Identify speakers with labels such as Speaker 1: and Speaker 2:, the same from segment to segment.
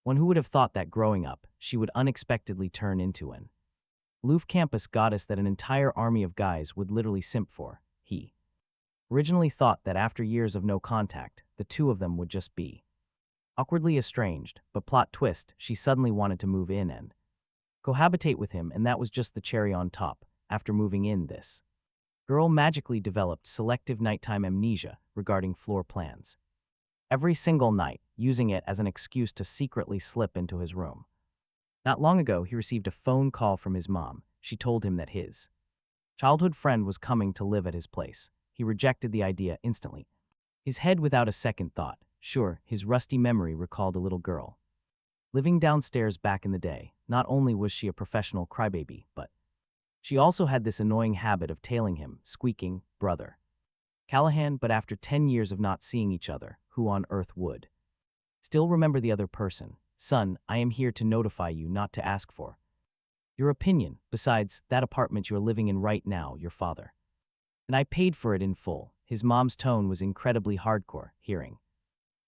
Speaker 1: One who would have thought that growing up, she would unexpectedly turn into an aloof campus goddess that an entire army of guys would literally simp for. He originally thought that after years of no contact, the two of them would just be awkwardly estranged, but plot twist, she suddenly wanted to move in and cohabitate with him, and that was just the cherry on top. After moving in, this girl magically developed selective nighttime amnesia regarding floor plans. Every single night, using it as an excuse to secretly slip into his room. Not long ago, he received a phone call from his mom. She told him that his childhood friend was coming to live at his place. He rejected the idea instantly, his head without a second thought. Sure, his rusty memory recalled a little girl living downstairs back in the day. Not only was she a professional crybaby, but she also had this annoying habit of tailing him, squeaking, "Brother Callahan," but after 10 years of not seeing each other, who on earth would still remember the other person? "Son, I am here to notify you, not to ask for your opinion. Besides, that apartment you're living in right now, your father and I paid for it in full." His mom's tone was incredibly hardcore. Hearing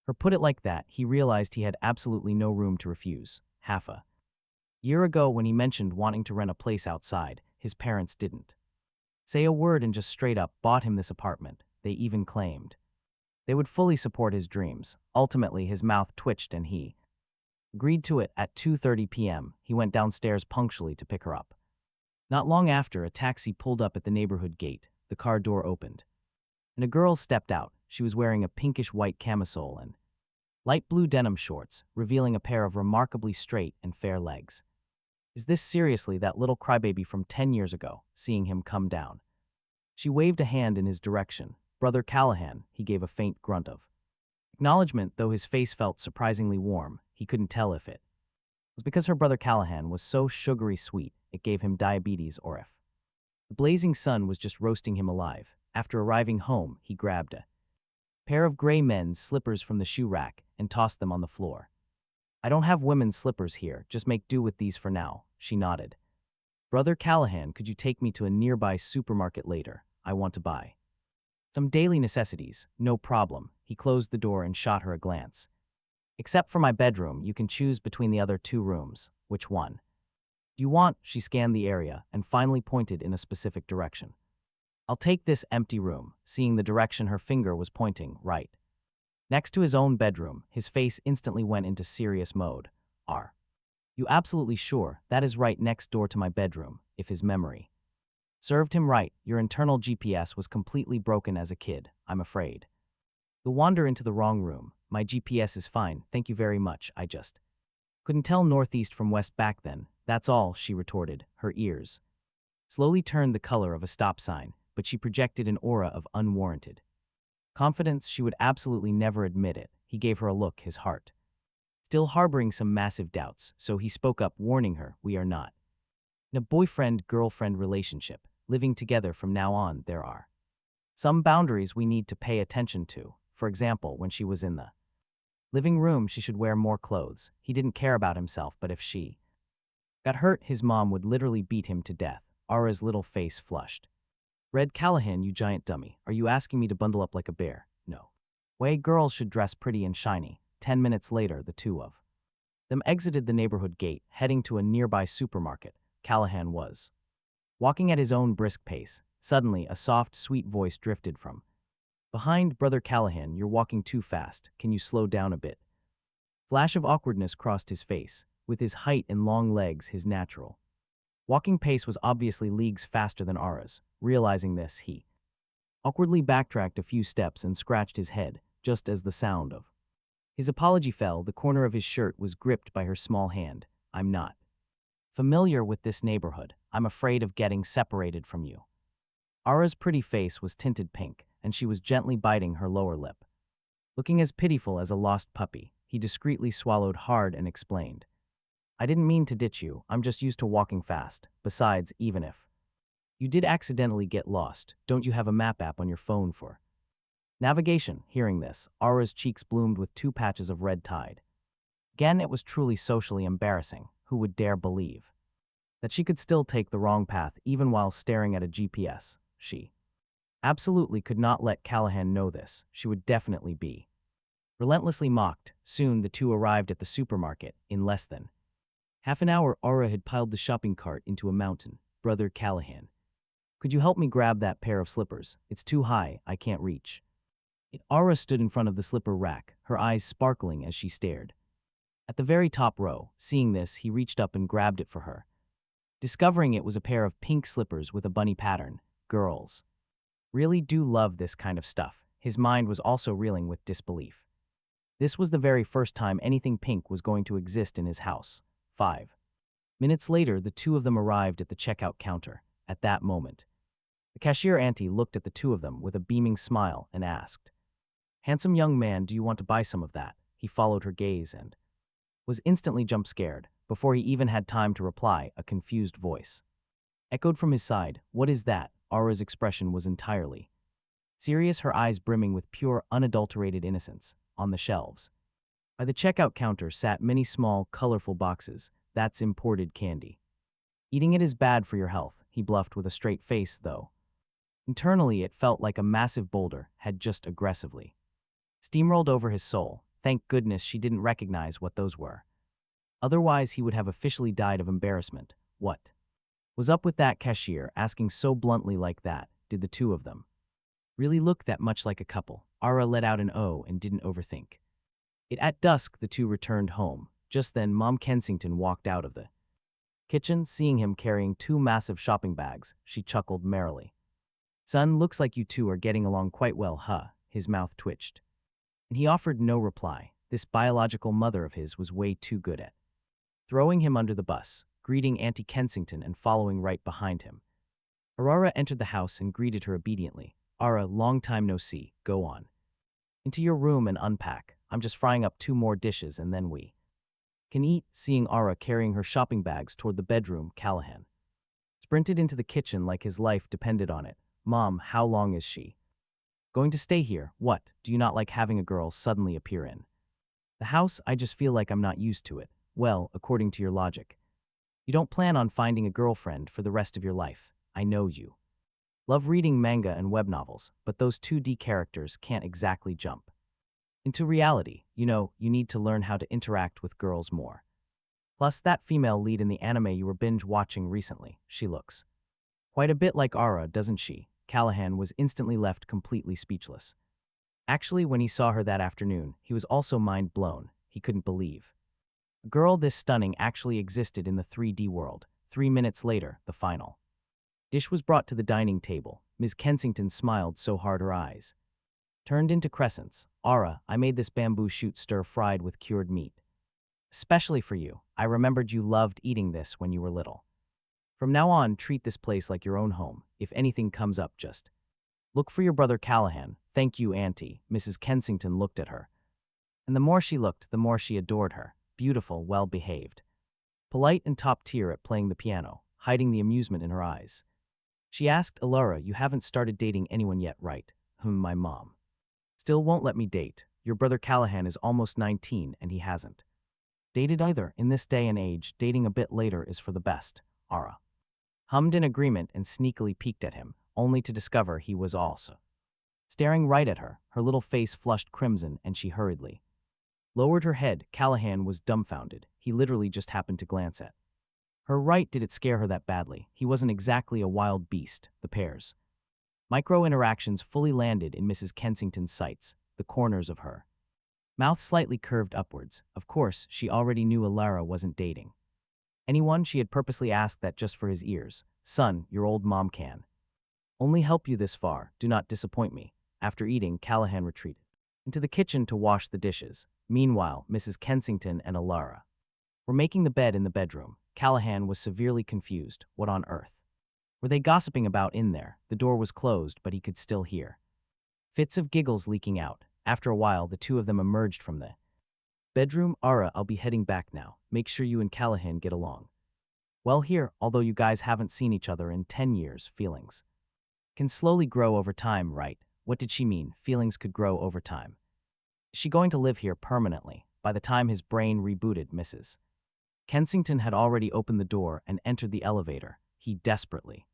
Speaker 1: her put it like that, he realized he had absolutely no room to refuse. Half a year ago, when he mentioned wanting to rent a place outside, his parents didn't say a word and just straight up bought him this apartment. They even claimed they would fully support his dreams. Ultimately, his mouth twitched and he agreed to it. At 2:30 p.m., he went downstairs punctually to pick her up. Not long after, a taxi pulled up at the neighborhood gate. The car door opened, and a girl stepped out. She was wearing a pinkish-white camisole and light blue denim shorts, revealing a pair of remarkably straight and fair legs. Is this seriously that little crybaby from 10 years ago? Seeing him come down, she waved a hand in his direction. "Brother Callahan," he gave a faint grunt of acknowledgement, though his face felt surprisingly warm. He couldn't tell if it was because her brother Callahan was so sugary sweet it gave him diabetes, or if the blazing sun was just roasting him alive. After arriving home, he grabbed a pair of gray men's slippers from the shoe rack and tossed them on the floor. "I don't have women's slippers here, just make do with these for now," she nodded. "Brother Callahan, could you take me to a nearby supermarket later? I want to buy some daily necessities." "No problem." He closed the door and shot her a glance. "Except for my bedroom, you can choose between the other two rooms. Which one do you want?" She scanned the area and finally pointed in a specific direction. "I'll take this empty room," seeing the direction her finger was pointing, right next to his own bedroom. His face instantly went into serious mode. "Are you absolutely sure? That is right next door to my bedroom." If his memory served him right, your internal GPS was completely broken as a kid, I'm afraid. You'll wander into the wrong room. "My GPS is fine, thank you very much. I just couldn't tell northeast from west back then, that's all," she retorted. Her ears slowly turned the color of a stop sign, but she projected an aura of unwarranted confidence. She would absolutely never admit it. He gave her a look, his heart still harboring some massive doubts, so he spoke up, warning her, "We are not in a boyfriend-girlfriend relationship. Living together from now on, there are some boundaries we need to pay attention to. For example, when she was in the living room, she should wear more clothes." He didn't care about himself, but if she got hurt, his mom would literally beat him to death. Ara's little face flushed. "Red Callahan, you giant dummy. Are you asking me to bundle up like a bear? No way. Girls should dress pretty and shiny." 10 minutes later, the two of them exited the neighborhood gate, heading to a nearby supermarket. Callahan was walking at his own brisk pace. Suddenly, a soft, sweet voice drifted from behind. "Brother Callahan, you're walking too fast. Can you slow down a bit?" Flash of awkwardness crossed his face. With his height and long legs, his natural walking pace was obviously leagues faster than Ara's. Realizing this, he awkwardly backtracked a few steps and scratched his head. Just as the sound of his apology fell, the corner of his shirt was gripped by her small hand. "I'm not familiar with this neighborhood. I'm afraid of getting separated from you." Ara's pretty face was tinted pink, and she was gently biting her lower lip. Looking as pitiful as a lost puppy, he discreetly swallowed hard and explained, "I didn't mean to ditch you. I'm just used to walking fast. Besides, even if you did accidentally get lost, don't you have a map app on your phone for navigation?" Hearing this, Ara's cheeks bloomed with 2 patches of red tide. Again, it was truly socially embarrassing. Who would dare believe that she could still take the wrong path even while staring at a GPS? She absolutely could not let Callahan know this. She would definitely be Relentlessly mocked, soon the two arrived at the supermarket in less than half an hour. Aura had piled the shopping cart into a mountain. Brother Callahan, could you help me grab that pair of slippers? It's too high, I can't reach. Aura stood in front of the slipper rack, her eyes sparkling as she stared. At the very top row, seeing this, he reached up and grabbed it for her. Discovering it was a pair of pink slippers with a bunny pattern. Girls really do love this kind of stuff. His mind was also reeling with disbelief. This was the very first time anything pink was going to exist in his house. 5 minutes later, the two of them arrived at the checkout counter. At that moment, the cashier auntie looked at the two of them with a beaming smile and asked, "Handsome young man, do you want to buy some of that?" He followed her gaze and was instantly jump scared. Before he even had time to reply, a confused voice echoed from his side, "What is that?" Aura's expression was entirely serious, her eyes brimming with pure, unadulterated innocence. On the shelves by the checkout counter sat many small, colorful boxes. "That's imported candy. Eating it is bad for your health," he bluffed with a straight face, though internally it felt like a massive boulder had just aggressively steamrolled over his soul. Thank goodness she didn't recognize what those were. Otherwise, he would have officially died of embarrassment. What was up with that cashier asking so bluntly like that? Did the two of them really look that much like a couple? Aura let out an "oh" and didn't overthink it. At dusk, the two returned home. Just then, Mom Kensington walked out of the kitchen. Seeing him carrying two massive shopping bags, she chuckled merrily. "Son, looks like you two are getting along quite well, huh?" His mouth twitched, and he offered no reply. This biological mother of his was way too good at throwing him under the bus. Greeting Auntie Kensington and following right behind him, Aurora entered the house and greeted her obediently. "Aura, long time no see. Go on into your room and unpack. I'm just frying up 2 more dishes and then we can eat." Seeing Aura carrying her shopping bags toward the bedroom, Callahan sprinted into the kitchen like his life depended on it. "Mom, how long is she going to stay here? What, do you not like having a girl suddenly appear in the house? I just feel like I'm not used to it." "Well, according to your logic, you don't plan on finding a girlfriend for the rest of your life. I know you love reading manga and web novels, but those 2D characters can't exactly jump into reality. You need to learn how to interact with girls more. Plus, that female lead in the anime you were binge watching recently, she looks quite a bit like Aura, doesn't she?" Callahan was instantly left completely speechless. Actually, when he saw her that afternoon, he was also mind blown. He couldn't believe a girl this stunning actually existed in the 3D world. 3 minutes later, the final dish was brought to the dining table. Ms. Kensington smiled so hard her eyes turned into crescents. "Aura, I made this bamboo shoot stir-fried with cured meat especially for you. I remembered you loved eating this when you were little. From now on, treat this place like your own home. If anything comes up, just look for your brother Callahan." "Thank you, Auntie." Mrs. Kensington looked at her, and the more she looked, the more she adored her. Beautiful, well-behaved, polite and top tier at playing the piano, hiding the amusement in her eyes. She asked, "Alara, you haven't started dating anyone yet, right?" My mom still won't let me date. Your brother Callahan is almost 19 and he hasn't dated either. In this day and age, dating a bit later is for the best." Aura hummed in agreement and sneakily peeked at him, only to discover he was also staring right at her. Her little face flushed crimson and she hurriedly lowered her head. Callahan was dumbfounded. He literally just happened to glance at her. Right, did it scare her that badly? He wasn't exactly a wild beast. The pair's micro-interactions fully landed in Mrs. Kensington's sights, the corners of her mouth slightly curved upwards. Of course, she already knew Alara wasn't dating anyone. She had purposely asked that just for his ears. "Son, your old mom can only help you this far. Do not disappoint me." After eating, Callahan retreated into the kitchen to wash the dishes. Meanwhile, Mrs. Kensington and Alara were making the bed in the bedroom. Callahan was severely confused. What on earth were they gossiping about in there? The door was closed, but he could still hear fits of giggles leaking out. After a while, the two of them emerged from the bedroom. "Aura, I'll be heading back now. Make sure you and Callahan get along well here. Although you guys haven't seen each other in 10 years, feelings can slowly grow over time, right?" What did she mean? Feelings could grow over time? Is she going to live here permanently? By the time his brain rebooted, Mrs. Kensington had already opened the door and entered the elevator. He desperately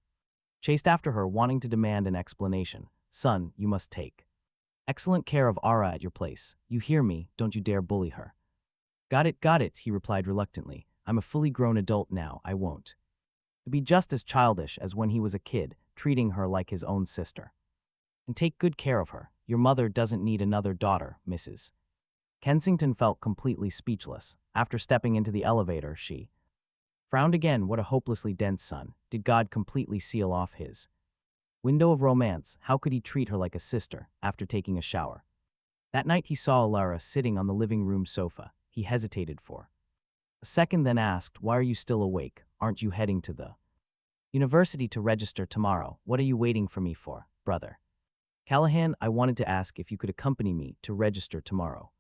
Speaker 1: chased after her, wanting to demand an explanation. "Son, you must take Excellent care of Ara at your place. You hear me, don't you dare bully her. Got it, he replied reluctantly. I'm a fully grown adult now, I won't. To be just as childish as when he was a kid, treating her like his own sister. And take good care of her. Your mother doesn't need another daughter, Mrs. Kensington felt completely speechless. After stepping into the elevator, she frowned again. What a hopelessly dense son. Did God completely seal off his window of romance? How could he treat her like a sister after taking a shower? That night he saw Alara sitting on the living room sofa. He hesitated for a second, then asked, why are you still awake? Aren't you heading to the university to register tomorrow? What are you waiting for me for, brother? Callahan, I wanted to ask if you could accompany me to register tomorrow.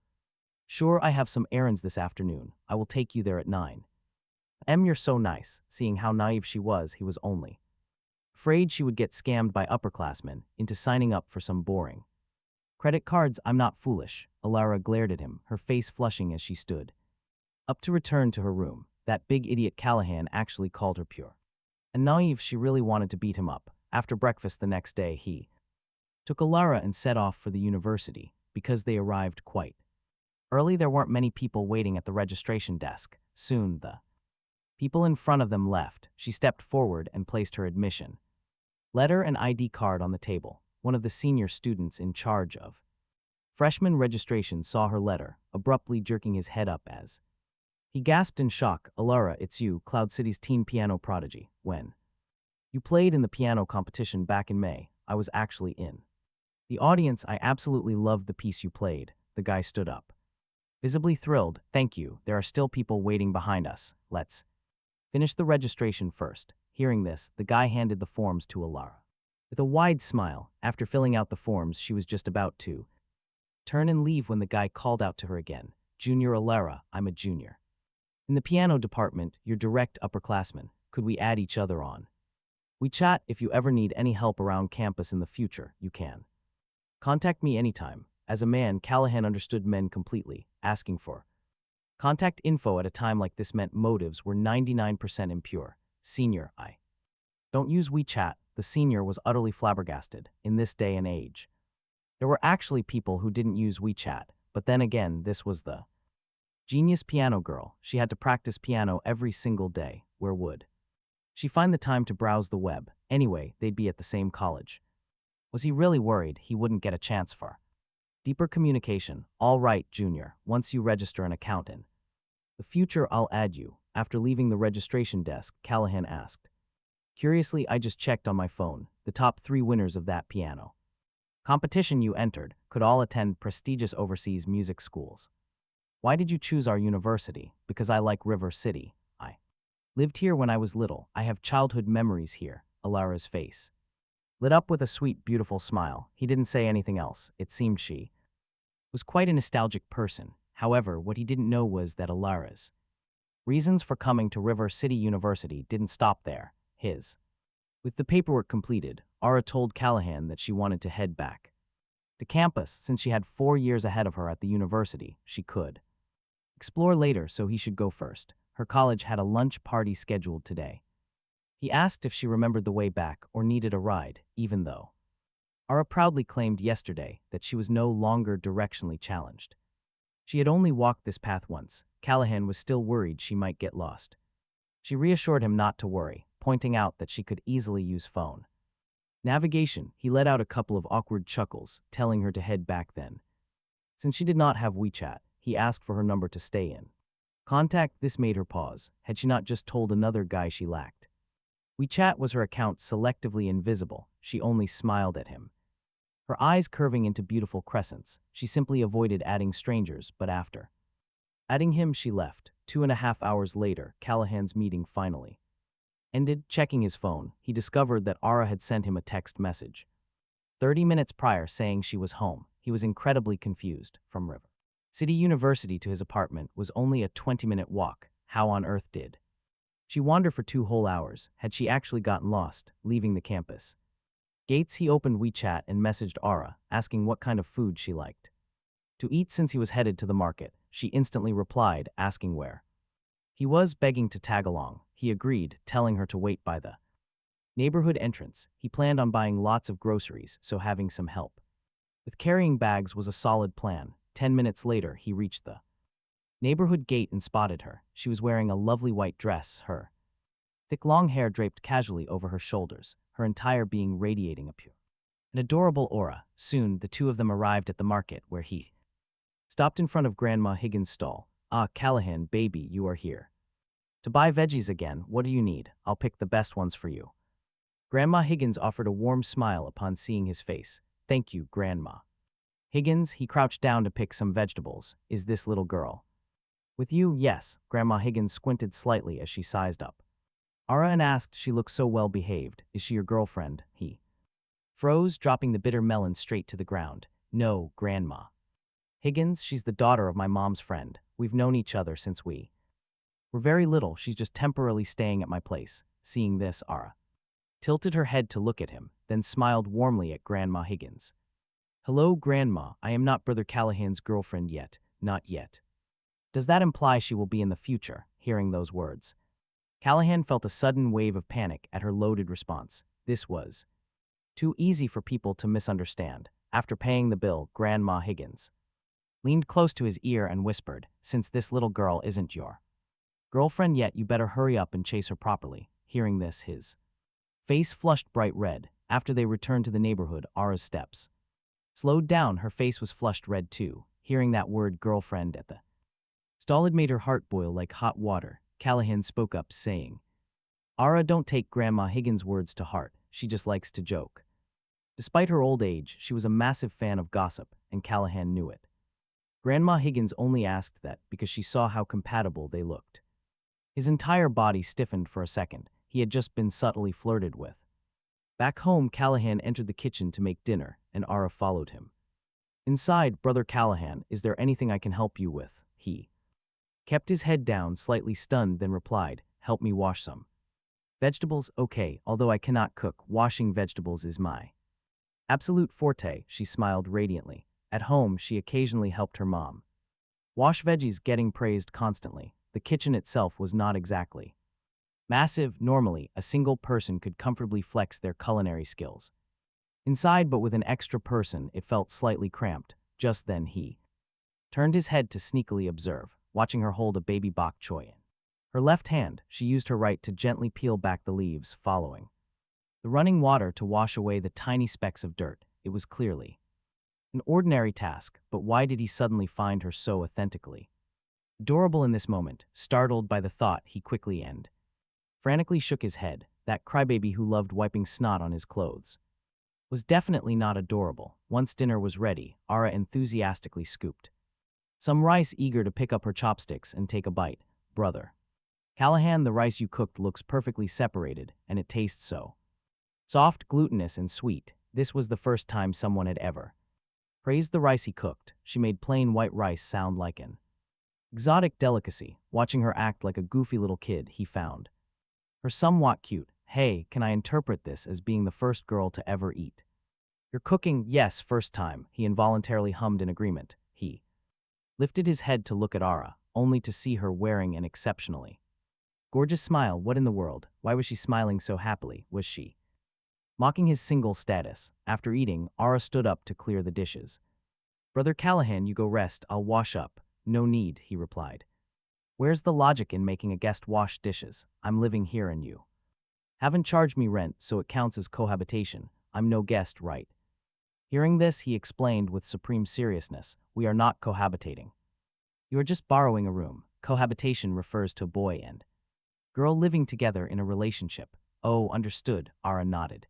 Speaker 1: Sure, I have some errands this afternoon. I will take you there at 9. You're so nice. Seeing how naive she was, he was only afraid she would get scammed by upperclassmen into signing up for some boring credit cards. I'm not foolish. Alara glared at him, her face flushing as she stood up to return to her room. That big idiot Callahan actually called her pure and naive. She really wanted to beat him up. After breakfast the next day, he took Alara and set off for the university. Because they arrived quite early, there weren't many people waiting at the registration desk. Soon, the people in front of them left. She stepped forward and placed her admission letter and ID card on the table. One of the senior students in charge of freshman registration saw her letter, abruptly jerking his head up as he gasped in shock. Alara, it's you, Cloud City's teen piano prodigy. When you played in the piano competition back in May, I was actually in the audience. I absolutely loved the piece you played. The guy stood up, visibly thrilled. Thank you. There are still people waiting behind us. Let's finish the registration first. Hearing this, the guy handed the forms to Alara. With a wide smile, after filling out the forms, she was just about to turn and leave when the guy called out to her again. Junior Alara, I'm a junior in the piano department. You're direct upperclassman. Could we add each other on WeChat? If you ever need any help around campus in the future, you can contact me anytime. As a man, Callahan understood men completely. Asking for contact info at a time like this meant motives were 99% impure. Senior, I don't use WeChat. The senior was utterly flabbergasted. In this day and age, there were actually people who didn't use WeChat, but then again, this was the genius piano girl. She had to practice piano every single day. Where would she find the time to browse the web? Anyway, they'd be at the same college. Was he really worried he wouldn't get a chance for deeper communication? All right, Junior, once you register an account in the future, I'll add you. After leaving the registration desk, Callahan asked, curiously, I just checked on my phone. The top 3 winners of that piano competition you entered could all attend prestigious overseas music schools. Why did you choose our university? Because I like River City. I lived here when I was little. I have childhood memories here. Alara's face lit up with a sweet, beautiful smile. He didn't say anything else. It seemed she was quite a nostalgic person. However, what he didn't know was that Alara's reasons for coming to River City University didn't stop there. With the paperwork completed, Ara told Callahan that she wanted to head back to campus. Since she had 4 years ahead of her at the university, she could explore later, so he should go first. Her college had a lunch party scheduled today. He asked if she remembered the way back or needed a ride, even though Ara proudly claimed yesterday that she was no longer directionally challenged. She had only walked this path once. Callahan was still worried she might get lost. She reassured him not to worry, pointing out that she could easily use phone navigation. He let out a couple of awkward chuckles, telling her to head back then. Since she did not have WeChat, he asked for her number to stay in contact. This made her pause. Had she not just told another guy she lacked WeChat? Was her account selectively invisible? She only smiled at him, her eyes curving into beautiful crescents. She simply avoided adding strangers, but after adding him, she left. 2.5 hours later, Callahan's meeting finally ended. Checking his phone, he discovered that Ara had sent him a text message 30 minutes prior saying she was home. He was incredibly confused. From River City University to his apartment was only a 20-minute walk. How on earth did she wander for 2 whole hours? Had she actually gotten lost, leaving the campus gates? He opened WeChat and messaged Ara, asking what kind of food she liked to eat since he was headed to the market. She instantly replied, asking where he was, begging to tag along. He agreed, telling her to wait by the neighborhood entrance. He planned on buying lots of groceries, so having some help With carrying bags was a solid plan. 10 minutes later, he reached the neighborhood gate and spotted her. She was wearing a lovely white dress, her thick long hair draped casually over her shoulders, her entire being radiating an adorable aura. Soon, the two of them arrived at the market, where he stopped in front of Grandma Higgins' stall. "Ah, Callahan, baby, you are here. To buy veggies again, what do you need? I'll pick the best ones for you." Grandma Higgins offered a warm smile upon seeing his face. "Thank you, Grandma." Higgins, he crouched down to pick some vegetables. "Is this little girl with you?" "Yes." Grandma Higgins squinted slightly as she sized up Ara and asked, "She looks so well behaved. Is she your girlfriend?" He froze, dropping the bitter melon straight to the ground. "No, Grandma. Higgins, she's the daughter of my mom's friend. We've known each other since we were very little. She's just temporarily staying at my place." Seeing this, Ara tilted her head to look at him, then smiled warmly at Grandma Higgins. "Hello, Grandma. I am not Brother Callahan's girlfriend yet. Not yet." "Does that imply she will be in the future?" Hearing those words, Callahan felt a sudden wave of panic at her loaded response. This was too easy for people to misunderstand. After paying the bill, Grandma Higgins leaned close to his ear and whispered, "Since this little girl isn't your girlfriend yet, you better hurry up and chase her properly." Hearing this, his face flushed bright red. After they returned to the neighborhood, Ara's steps slowed down. Her face was flushed red too. Hearing that word girlfriend at the stall had made her heart boil like hot water. Callahan spoke up, saying, "Ara, don't take Grandma Higgins' words to heart. She just likes to joke." Despite her old age, she was a massive fan of gossip, and Callahan knew it. Grandma Higgins only asked that because she saw how compatible they looked. His entire body stiffened for a second. He had just been subtly flirted with. Back home, Callahan entered the kitchen to make dinner, and Ara followed him. Inside, "Brother Callahan, is there anything I can help you with?" He kept his head down, slightly stunned, then replied, "Help me wash some vegetables." "Okay, although I cannot cook, washing vegetables is my absolute forte." She smiled radiantly. At home, she occasionally helped her mom wash veggies, getting praised constantly. The kitchen itself was not exactly massive. Normally, a single person could comfortably flex their culinary skills inside, but with an extra person, it felt slightly cramped. Just then he turned his head to sneakily observe, watching her hold a baby bok choy in her left hand. She used her right to gently peel back the leaves, following the running water to wash away the tiny specks of dirt. It was clearly an ordinary task, but why did he suddenly find her so authentically adorable in this moment? Startled by the thought, he quickly frantically shook his head. That crybaby who loved wiping snot on his clothes was definitely not adorable. Once dinner was ready, Ara enthusiastically scooped some rice, eager to pick up her chopsticks and take a bite. "Brother Callahan, the rice you cooked looks perfectly separated, and it tastes so soft, glutinous, and sweet." This was the first time someone had ever praised the rice he cooked. She made plain white rice sound like an exotic delicacy. Watching her act like a goofy little kid, he found her somewhat cute. "Hey, can I interpret this as being the first girl to ever eat your cooking?" "Yes, first time." He involuntarily hummed in agreement. He lifted his head to look at Ara, only to see her wearing an exceptionally gorgeous smile. What in the world? Why was she smiling so happily? Was she mocking his single status? After eating, Ara stood up to clear the dishes. "Brother Callahan, you go rest. I'll wash up." "No need," he replied. "Where's the logic in making a guest wash dishes? I'm living here and you haven't charged me rent, so it counts as cohabitation. I'm no guest, right?" Hearing this, he explained with supreme seriousness, "We are not cohabitating. You are just borrowing a room. Cohabitation refers to a boy and girl living together in a relationship." "Oh, understood," Ara nodded,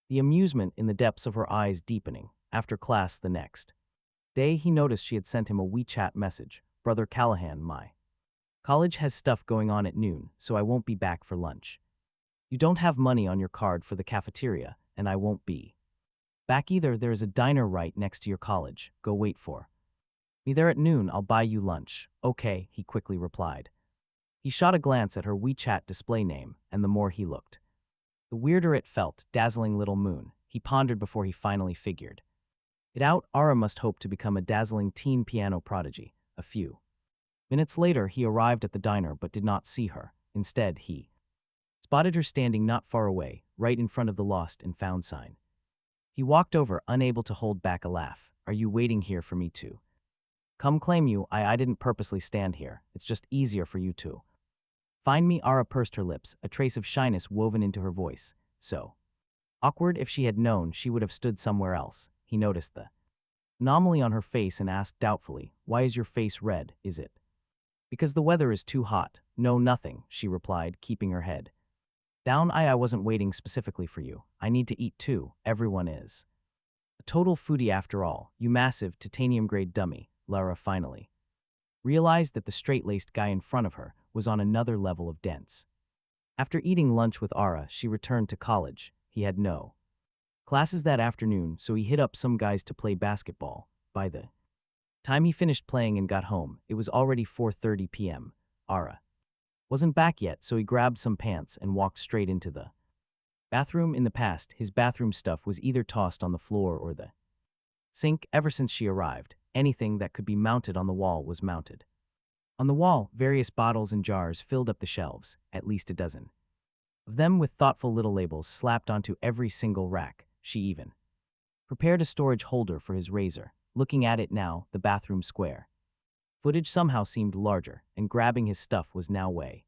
Speaker 1: the amusement in the depths of her eyes deepening. After class the next day, he noticed she had sent him a WeChat message. "Brother Callahan, my college has stuff going on at noon, so I won't be back for lunch. You don't have money on your card for the cafeteria, and I won't be back either. There is a diner right next to your college. Go wait for me there at noon. I'll buy you lunch." "Okay," he quickly replied. He shot a glance at her WeChat display name, and the more he looked, the weirder it felt. Dazzling little moon. He pondered before he finally figured it out. Ara must hope to become a dazzling teen piano prodigy. A few minutes later, he arrived at the diner but did not see her. Instead, he spotted her standing not far away, right in front of the lost and found sign. He walked over, unable to hold back a laugh. Are you waiting here for me to come claim you? I didn't purposely stand here. It's just easier for you to find me. Ara pursed her lips, a trace of shyness woven into her voice. So awkward. If she had known, she would have stood somewhere else. He noticed the anomaly on her face and asked doubtfully, why is your face red? Is it because the weather is too hot? No, nothing, she replied, keeping her head down. I wasn't waiting specifically for you. I need to eat too. Everyone is a total foodie after all. You massive titanium-grade dummy. Lara finally realized that the straight-laced guy in front of her was on another level of dense. After eating lunch with Ara, she returned to college. He had no classes that afternoon, so he hit up some guys to play basketball. By the time he finished playing and got home, it was already 4:30 p.m. Ara wasn't back yet, so he grabbed some pants and walked straight into the bathroom. In the past, his bathroom stuff was either tossed on the floor or the sink. Ever since she arrived, anything that could be mounted on the wall was mounted. On the wall, various bottles and jars filled up the shelves, at least a dozen of them with thoughtful little labels slapped onto every single rack. She even prepared a storage holder for his razor. Looking at it now, the bathroom square footage somehow seemed larger, and grabbing his stuff was now way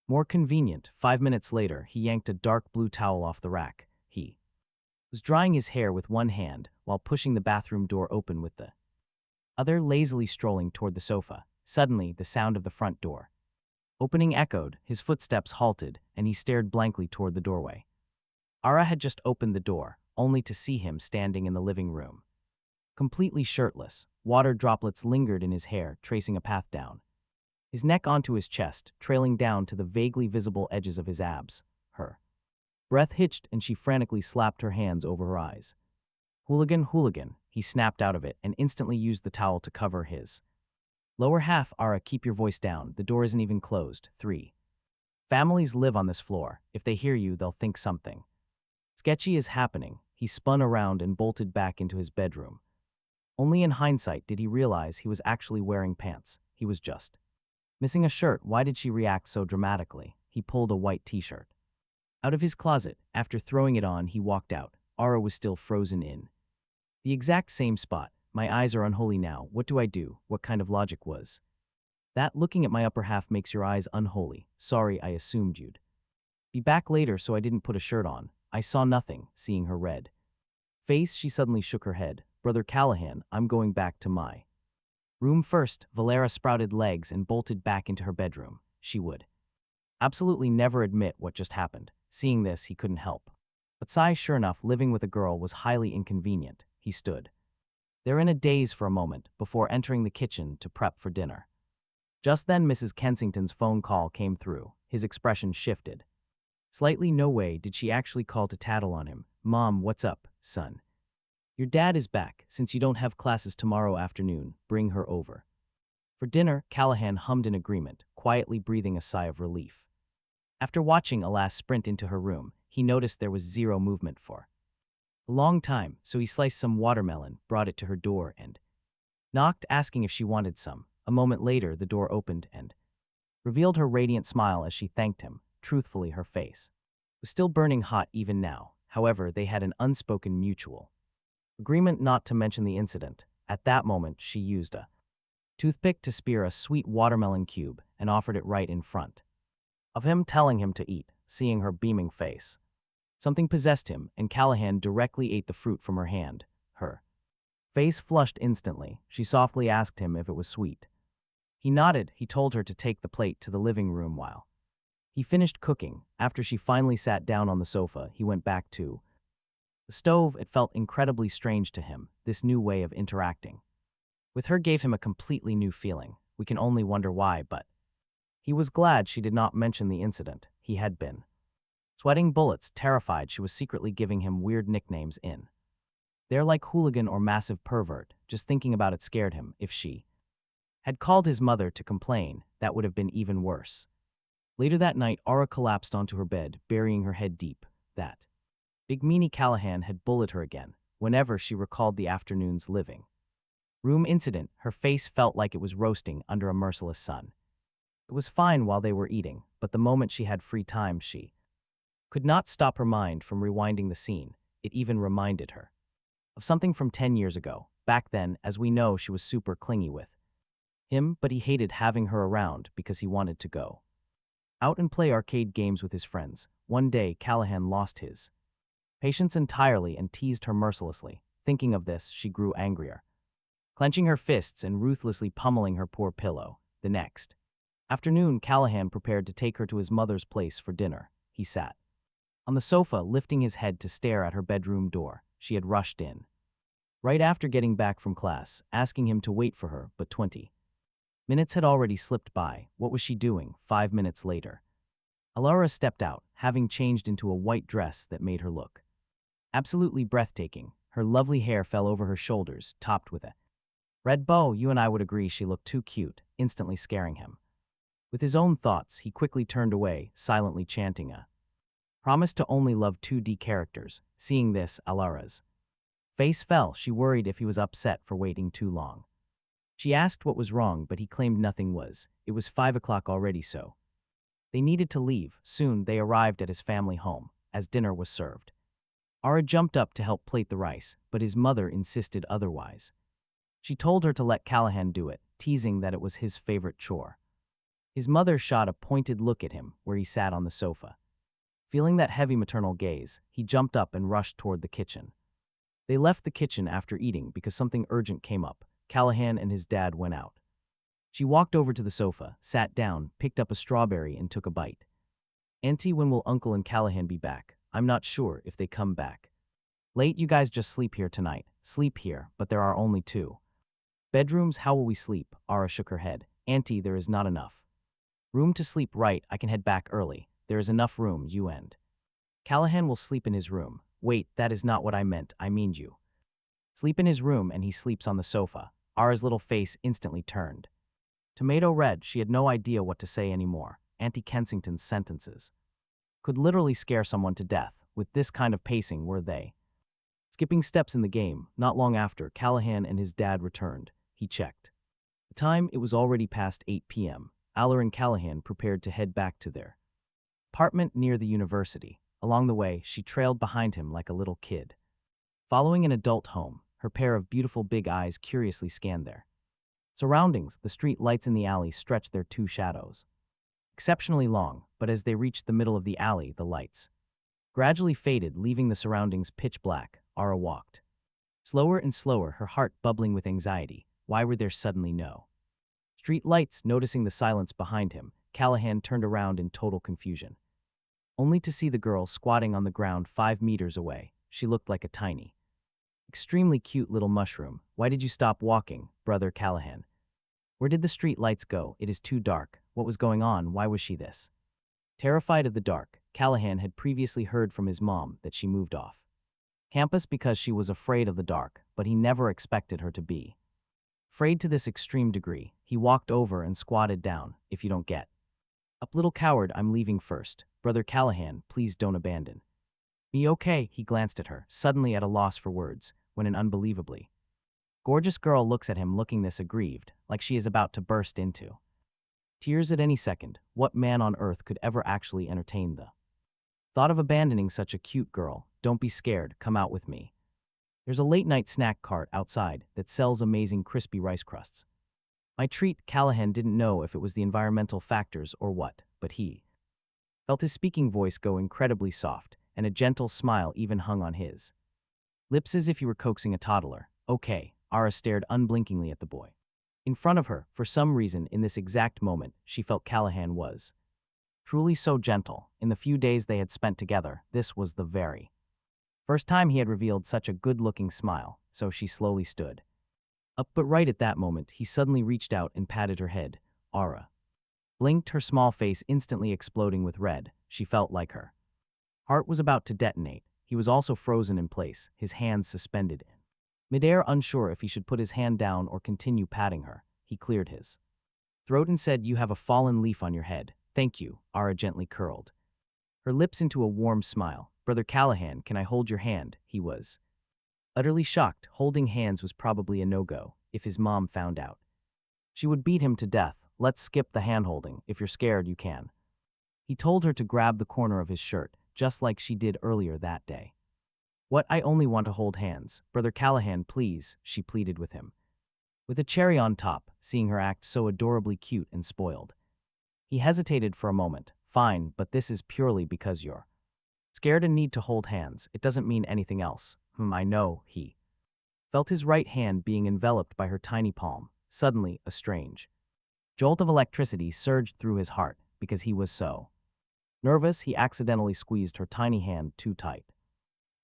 Speaker 1: more convenient. 5 minutes later, he yanked a dark blue towel off the rack. He was drying his hair with one hand while pushing the bathroom door open with the other, lazily strolling toward the sofa. Suddenly, the sound of the front door opening echoed. His footsteps halted, and he stared blankly toward the doorway. Ara had just opened the door, only to see him standing in the living room, completely shirtless. Water droplets lingered in his hair, tracing a path down his neck onto his chest, trailing down to the vaguely visible edges of his abs. Her breath hitched, and she frantically slapped her hands over her eyes. Hooligan, hooligan, he snapped out of it and instantly used the towel to cover his lower half. Ara, keep your voice down. The door isn't even closed. 3 families live on this floor. If they hear you, they'll think something sketchy is happening. He spun around and bolted back into his bedroom. Only in hindsight did he realize he was actually wearing pants. He was just missing a shirt. Why did she react so dramatically? He pulled a white t-shirt out of his closet. After throwing it on, he walked out. Ara was still frozen in the exact same spot. My eyes are unholy now. What do I do? What kind of logic was that? Looking at my upper half makes your eyes unholy. Sorry, I assumed you'd be back later, so I didn't put a shirt on. I saw nothing. Seeing her red face, she suddenly shook her head. Brother Callahan, I'm going back to my room first. Valera sprouted legs and bolted back into her bedroom. She would absolutely never admit what just happened. Seeing this, he couldn't help but sigh. Sure enough, living with a girl was highly inconvenient. He stood there in a daze for a moment before entering the kitchen to prep for dinner. Just then, Mrs. Kensington's phone call came through. His expression shifted slightly. No way did she actually call to tattle on him. Mom, what's up, son? Your dad is back. Since you don't have classes tomorrow afternoon, bring her over for dinner. Callahan hummed in agreement, quietly breathing a sigh of relief. After watching Alas sprint into her room, he noticed there was zero movement for a long time, so he sliced some watermelon, brought it to her door, and knocked, asking if she wanted some. A moment later, the door opened and revealed her radiant smile as she thanked him. Truthfully, her face was still burning hot even now. However, they had an unspoken mutual agreement not to mention the incident. At that moment, she used a toothpick to spear a sweet watermelon cube and offered it right in front of him, telling him to eat. Seeing her beaming face, something possessed him, and Callahan directly ate the fruit from her hand. Her face flushed instantly. She softly asked him if it was sweet. He nodded. He told her to take the plate to the living room while he finished cooking. After she finally sat down on the sofa, he went back to the stove. It felt incredibly strange to him. This new way of interacting with her gave him a completely new feeling. We can only wonder why, but he was glad she did not mention the incident. He had been sweating bullets, terrified she was secretly giving him weird nicknames in there like hooligan or massive pervert. Just thinking about it scared him. If she had called his mother to complain, that would have been even worse. Later that night, Aura collapsed onto her bed, burying her head deep. That big meanie Callahan had bullied her again. Whenever she recalled the afternoon's living room incident, her face felt like it was roasting under a merciless sun. It was fine while they were eating, but the moment she had free time, she could not stop her mind from rewinding the scene. It even reminded her of something from 10 years ago. Back then, as we know, she was super clingy with him, but he hated having her around because he wanted to go out and play arcade games with his friends. One day, Callahan lost his patience entirely and teased her mercilessly. Thinking of this, she grew angrier, clenching her fists and ruthlessly pummeling her poor pillow. The next afternoon, Callahan prepared to take her to his mother's place for dinner. He sat on the sofa, lifting his head to stare at her bedroom door. She had rushed in right after getting back from class, asking him to wait for her, but 20 minutes had already slipped by. What was she doing? 5 minutes later, Alara stepped out, having changed into a white dress that made her look absolutely breathtaking. Her lovely hair fell over her shoulders, topped with a red bow. You and I would agree she looked too cute, instantly scaring him. With his own thoughts, he quickly turned away, silently chanting a promise to only love 2D characters. Seeing this, Alara's face fell. She worried if he was upset for waiting too long. She asked what was wrong, but he claimed nothing was. It was 5 o'clock already, so they needed to leave. Soon they arrived at his family home. As dinner was served, Ara jumped up to help plate the rice, but his mother insisted otherwise. She told her to let Callahan do it, teasing that it was his favorite chore. His mother shot a pointed look at him where he sat on the sofa. Feeling that heavy maternal gaze, he jumped up and rushed toward the kitchen. They left the kitchen after eating because something urgent came up. Callahan and his dad went out. She walked over to the sofa, sat down, picked up a strawberry and took a bite. Auntie, when will Uncle and Callahan be back? I'm not sure if they come back. Late, you guys just sleep here tonight. Sleep here, but there are only 2 bedrooms. How will we sleep? Ara shook her head. Auntie, there is not enough room to sleep. Right, I can head back early. There is enough room. You and Callahan will sleep in his room. Wait, that is not what I meant. I mean you sleep in his room and he sleeps on the sofa. Ara's little face instantly turned tomato red. She had no idea what to say anymore. Auntie Kensington's sentences could literally scare someone to death. With this kind of pacing, were they skipping steps in the game? Not long after, Callahan and his dad returned. He checked the time. It was already past 8 p.m. Aller and Callahan prepared to head back to their apartment near the university. Along the way, she trailed behind him like a little kid. Following an adult home, her pair of beautiful big eyes curiously scanned their surroundings. The street lights in the alley stretched their 2 shadows exceptionally long, but as they reached the middle of the alley, the lights gradually faded, leaving the surroundings pitch black. Ara walked slower and slower, her heart bubbling with anxiety. Why were there suddenly no street lights? Noticing the silence behind him, Callahan turned around in total confusion, only to see the girl squatting on the ground 5 meters away. She looked like a tiny, extremely cute little mushroom. Why did you stop walking, brother Callahan? Where did the street lights go? It is too dark. What was going on? Why was she this terrified of the dark? Callahan had previously heard from his mom that she moved off campus because she was afraid of the dark, but he never expected her to be afraid to this extreme degree. He walked over and squatted down. If you don't get up, little coward, I'm leaving first. Brother Callahan, please don't abandon me. Okay. He glanced at her, suddenly at a loss for words, when an unbelievably gorgeous girl looks at him, looking this aggrieved, like she is about to burst into tears at any second. What man on earth could ever actually entertain the thought of abandoning such a cute girl? Don't be scared, come out with me. There's a late-night snack cart outside that sells amazing crispy rice crusts. My treat. Callahan didn't know if it was the environmental factors or what, but he felt his speaking voice go incredibly soft, and a gentle smile even hung on his lips as if he were coaxing a toddler. Okay. Ara stared unblinkingly at the boy in front of her. For some reason, in this exact moment, she felt Callahan was truly so gentle. In the few days they had spent together, this was the very first time he had revealed such a good-looking smile, so she slowly stood up. But right at that moment, he suddenly reached out and patted her head. Ara blinked, her small face instantly exploding with red. She felt like her heart was about to detonate. He was also frozen in place, his hands suspended in midair, unsure if he should put his hand down or continue patting her. He cleared his throat and said, "You have a fallen leaf on your head." "Thank you." Ara gently curled her lips into a warm smile. "Brother Callahan, can I hold your hand?" He was utterly shocked. Holding hands was probably a no-go. If his mom found out, she would beat him to death. "Let's skip the hand-holding. If you're scared, you can." He told her to grab the corner of his shirt, just like she did earlier that day. What, I only want to hold hands. Brother Callahan, please, she pleaded with him. With a cherry on top, seeing her act so adorably cute and spoiled. He hesitated for a moment. Fine, but this is purely because you're scared and need to hold hands. It doesn't mean anything else. I know, he felt his right hand being enveloped by her tiny palm. Suddenly, a strange jolt of electricity surged through his heart because he was so nervous he accidentally squeezed her tiny hand too tight.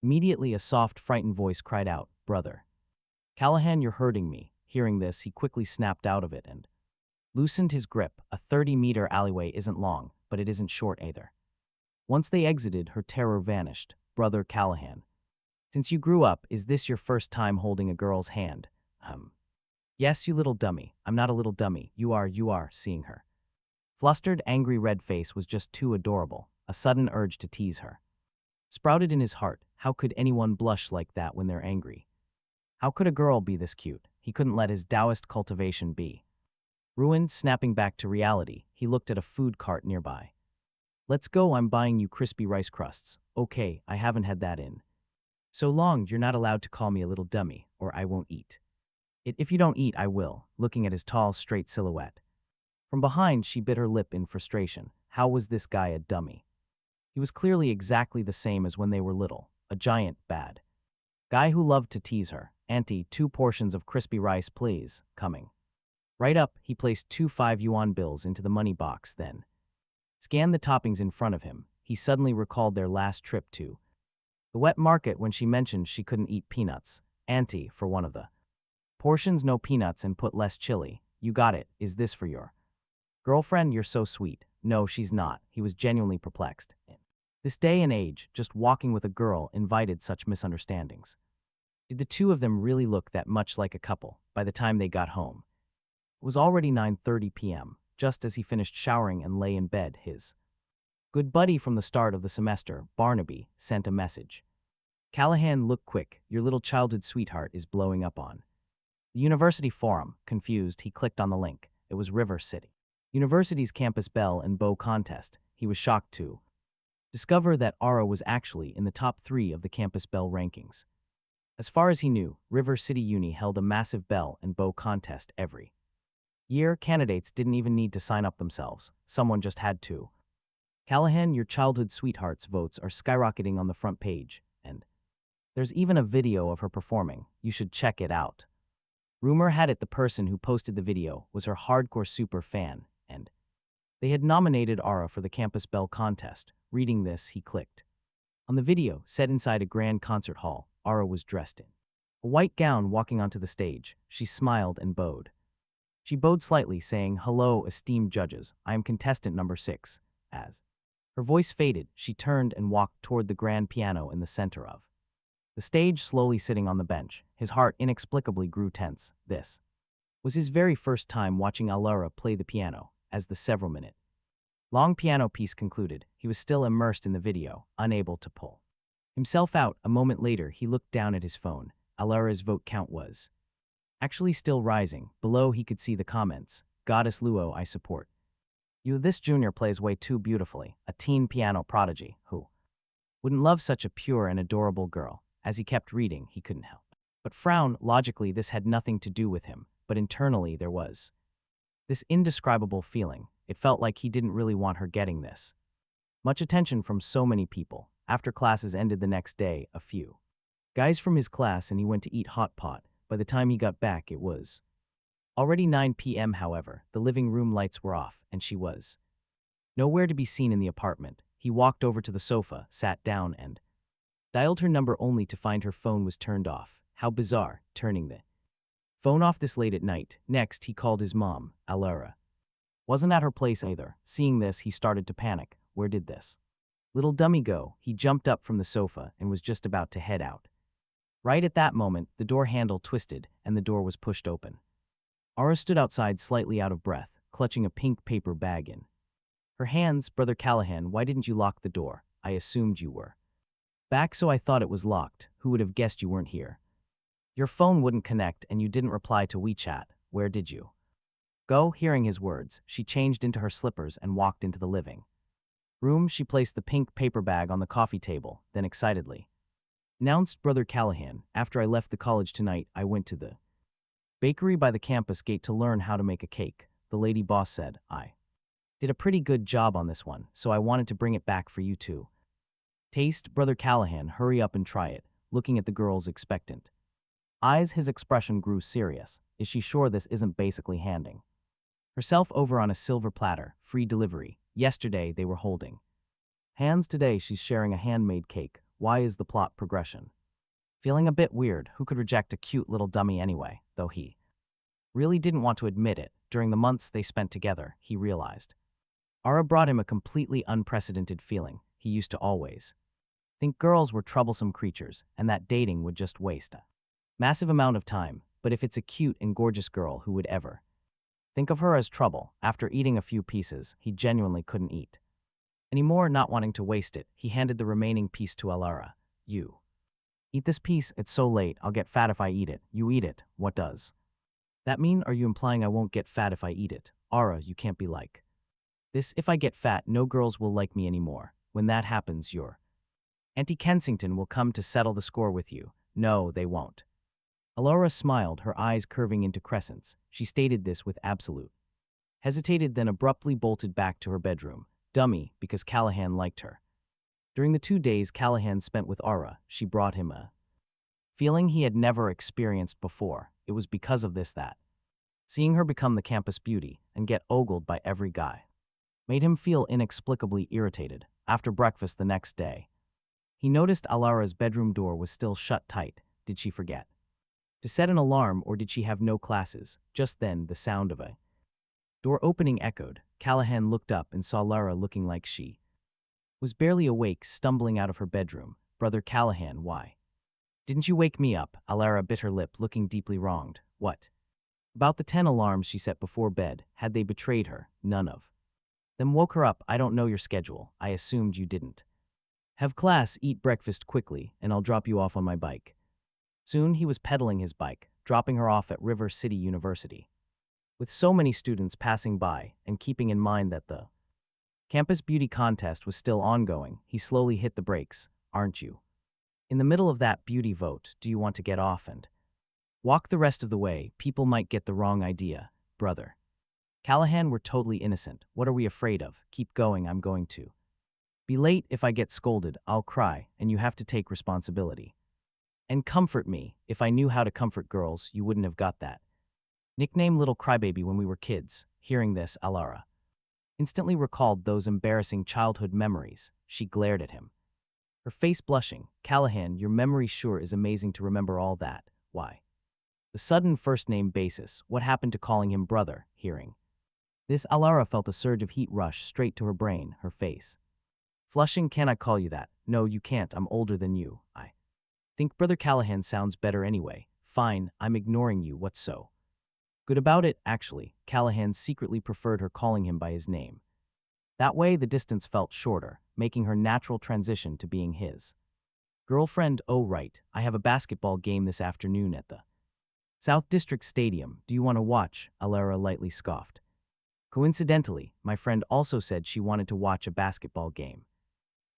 Speaker 1: Immediately, a soft, frightened voice cried out, "Brother Callahan, you're hurting me." Hearing this, he quickly snapped out of it and loosened his grip. A 30-meter alleyway isn't long, but it isn't short either. Once they exited, her terror vanished. "Brother Callahan, since you grew up, is this your first time holding a girl's hand?" Yes, you little dummy. I'm not a little dummy. You are, seeing her flustered, angry red face was just too adorable. A sudden urge to tease her sprouted in his heart. How could anyone blush like that when they're angry? How could a girl be this cute? He couldn't let his Taoist cultivation be ruined. Snapping back to reality, he looked at a food cart nearby. "Let's go, I'm buying you crispy rice crusts." "Okay, I haven't had that in so long. You're not allowed to call me a little dummy, or I won't eat it. If you don't eat, I will." Looking at his tall, straight silhouette from behind, she bit her lip in frustration. How was this guy a dummy? He was clearly exactly the same as when they were little, a giant, bad guy who loved to tease her. "Auntie, 2 portions of crispy rice, please." Coming right up, he placed 2 5 yuan bills into the money box, then scanned the toppings in front of him. He suddenly recalled their last trip to the wet market when she mentioned she couldn't eat peanuts. "Auntie, for one of the portions, no peanuts and put less chili." "You got it. Is this for your girlfriend? You're so sweet." "No, she's not." He was genuinely perplexed. This day and age, just walking with a girl invited such misunderstandings. Did the two of them really look that much like a couple by the time they got home? It was already 9:30 p.m., just as he finished showering and lay in bed. His good buddy from the start of the semester, Barnaby, sent a message. "Callahan, look quick. Your little childhood sweetheart is blowing up on the university forum." Confused, he clicked on the link. It was River City University's campus bell and bow contest. He was shocked to discover that Ara was actually in the top 3 of the campus bell rankings. As far as he knew, River City Uni held a massive bell and bow contest every year. Candidates didn't even need to sign up themselves. Someone just had to. "Callahan, your childhood sweetheart's votes are skyrocketing on the front page, and there's even a video of her performing. You should check it out." Rumor had it the person who posted the video was her hardcore super fan, and they had nominated Ara for the Campus Bell contest. Reading this, he clicked on the video, set inside a grand concert hall. Ara was dressed in a white gown, walking onto the stage. She smiled and bowed. She bowed slightly, saying, "Hello, esteemed judges. I am contestant number 6. As her voice faded, she turned and walked toward the grand piano in the center of the stage, slowly sitting on the bench. His heart inexplicably grew tense. This was his very first time watching Alara play the piano. As the several-minute long piano piece concluded, he was still immersed in the video, unable to pull himself out. A moment later, he looked down at his phone. Alara's vote count was actually still rising. Below, he could see the comments. "Goddess Luo, I support you. This junior plays way too beautifully. A teen piano prodigy. Who wouldn't love such a pure and adorable girl?" As he kept reading, he couldn't help but frown. Logically, this had nothing to do with him, but internally there was this indescribable feeling. It felt like he didn't really want her getting this much attention from so many people. After classes ended the next day, a few guys from his class and he went to eat hot pot. By the time he got back, it was already 9 p.m. However, the living room lights were off, and she was nowhere to be seen in the apartment. He walked over to the sofa, sat down, and dialed her number only to find her phone was turned off. How bizarre, turning the phone off this late at night. Next, he called his mom. Alara wasn't at her place either. Seeing this, he started to panic. Where did this little dummy go? He jumped up from the sofa and was just about to head out. Right at that moment, the door handle twisted and the door was pushed open. Ara stood outside, slightly out of breath, clutching a pink paper bag in her hands. "Brother Callahan, why didn't you lock the door? I assumed you were back, so I thought it was locked. Who would have guessed you weren't here? Your phone wouldn't connect and you didn't reply to WeChat. Where did you go?" Hearing his words, she changed into her slippers and walked into the living room. She placed the pink paper bag on the coffee table, then excitedly announced Brother Callahan. After I left the college tonight, I went to the bakery by the campus gate to learn how to make a cake. The lady boss said, I did a pretty good job on this one, so I wanted to bring it back for you too. Taste, Brother Callahan, hurry up and try it, looking at the girls expectant eyes. His expression grew serious. Is she sure this isn't basically handing herself over on a silver platter, free delivery? Yesterday they were holding hands, today she's sharing a handmade cake. Why is the plot progression feeling a bit weird? Who could reject a cute little dummy anyway? Though he really didn't want to admit it, during the months they spent together, he realized Ara brought him a completely unprecedented feeling. He used to always think girls were troublesome creatures and that dating would just waste a massive amount of time. But if it's a cute and gorgeous girl, who would ever think of her as trouble? After eating a few pieces, he genuinely couldn't eat anymore. Not wanting to waste it, he handed the remaining piece to Alara. You eat this piece, it's so late, I'll get fat if I eat it. You eat it, what does that mean? Are you implying I won't get fat if I eat it? Ara, you can't be like this. If I get fat, no girls will like me anymore. When that happens, your Auntie Kensington will come to settle the score with you. No, they won't. Alara smiled, her eyes curving into crescents. She stated this with absolute hesitated, then abruptly bolted back to her bedroom. Dummy, because Callahan liked her. During the 2 days Callahan spent with Ara, she brought him a feeling he had never experienced before. It was because of this that seeing her become the campus beauty and get ogled by every guy made him feel inexplicably irritated. After breakfast the next day, he noticed Alara's bedroom door was still shut tight. Did she forget to set an alarm, or did she have no classes? Just then, the sound of a door opening echoed. Callahan looked up and saw Lara looking like she was barely awake, stumbling out of her bedroom. Brother Callahan, why didn't you wake me up? Alara bit her lip, looking deeply wronged. What about the 10 alarms she set before bed? Had they betrayed her? None of them woke her up. I don't know your schedule. I assumed you didn't have class. Eat breakfast quickly, and I'll drop you off on my bike. Soon he was pedaling his bike, dropping her off at River City University. With so many students passing by, and keeping in mind that the campus beauty contest was still ongoing, he slowly hit the brakes. Aren't you in the middle of that beauty vote? Do you want to get off and walk the rest of the way? People might get the wrong idea. Brother Callahan, we're totally innocent. What are we afraid of? Keep going. I'm going to be late. If I get scolded, I'll cry, and you have to take responsibility and comfort me. If I knew how to comfort girls, you wouldn't have got that nickname little crybaby when we were kids. Hearing this, Alara instantly recalled those embarrassing childhood memories. She glared at him, her face blushing. Callahan, your memory sure is amazing to remember all that. Why the sudden first name basis? What happened to calling him brother? Hearing this, Alara felt a surge of heat rush straight to her brain, her face flushing. Can I call you that? No, you can't. I'm older than you. I think Brother Callahan sounds better anyway. Fine, I'm ignoring you. What's so good about it? Actually, Callahan secretly preferred her calling him by his name. That way the distance felt shorter, making her natural transition to being his girlfriend. Oh right, I have a basketball game this afternoon at the South District Stadium. Do you want to watch? Alara lightly scoffed. Coincidentally, my friend also said she wanted to watch a basketball game.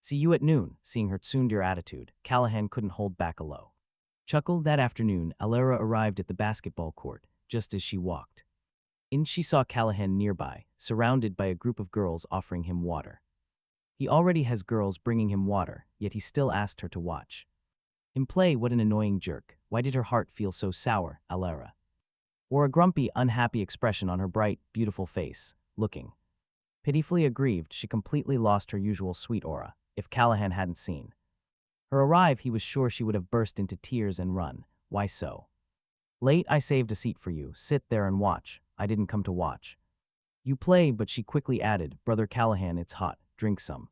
Speaker 1: See you at noon. Seeing her tsundere attitude, Callahan couldn't hold back a low chuckle. That afternoon, Alara arrived at the basketball court. Just as she walked in, she saw Callahan nearby, surrounded by a group of girls offering him water. He already has girls bringing him water, yet he still asked her to watch him play. What an annoying jerk. Why did her heart feel so sour? Alara wore a grumpy, unhappy expression on her bright, beautiful face. Looking pitifully aggrieved, she completely lost her usual sweet aura. If Callahan hadn't seen her arrive, he was sure she would have burst into tears and run. Why so late? I saved a seat for you. Sit there and watch. I didn't come to watch you play. But she quickly added, Brother Callahan, it's hot. Drink some.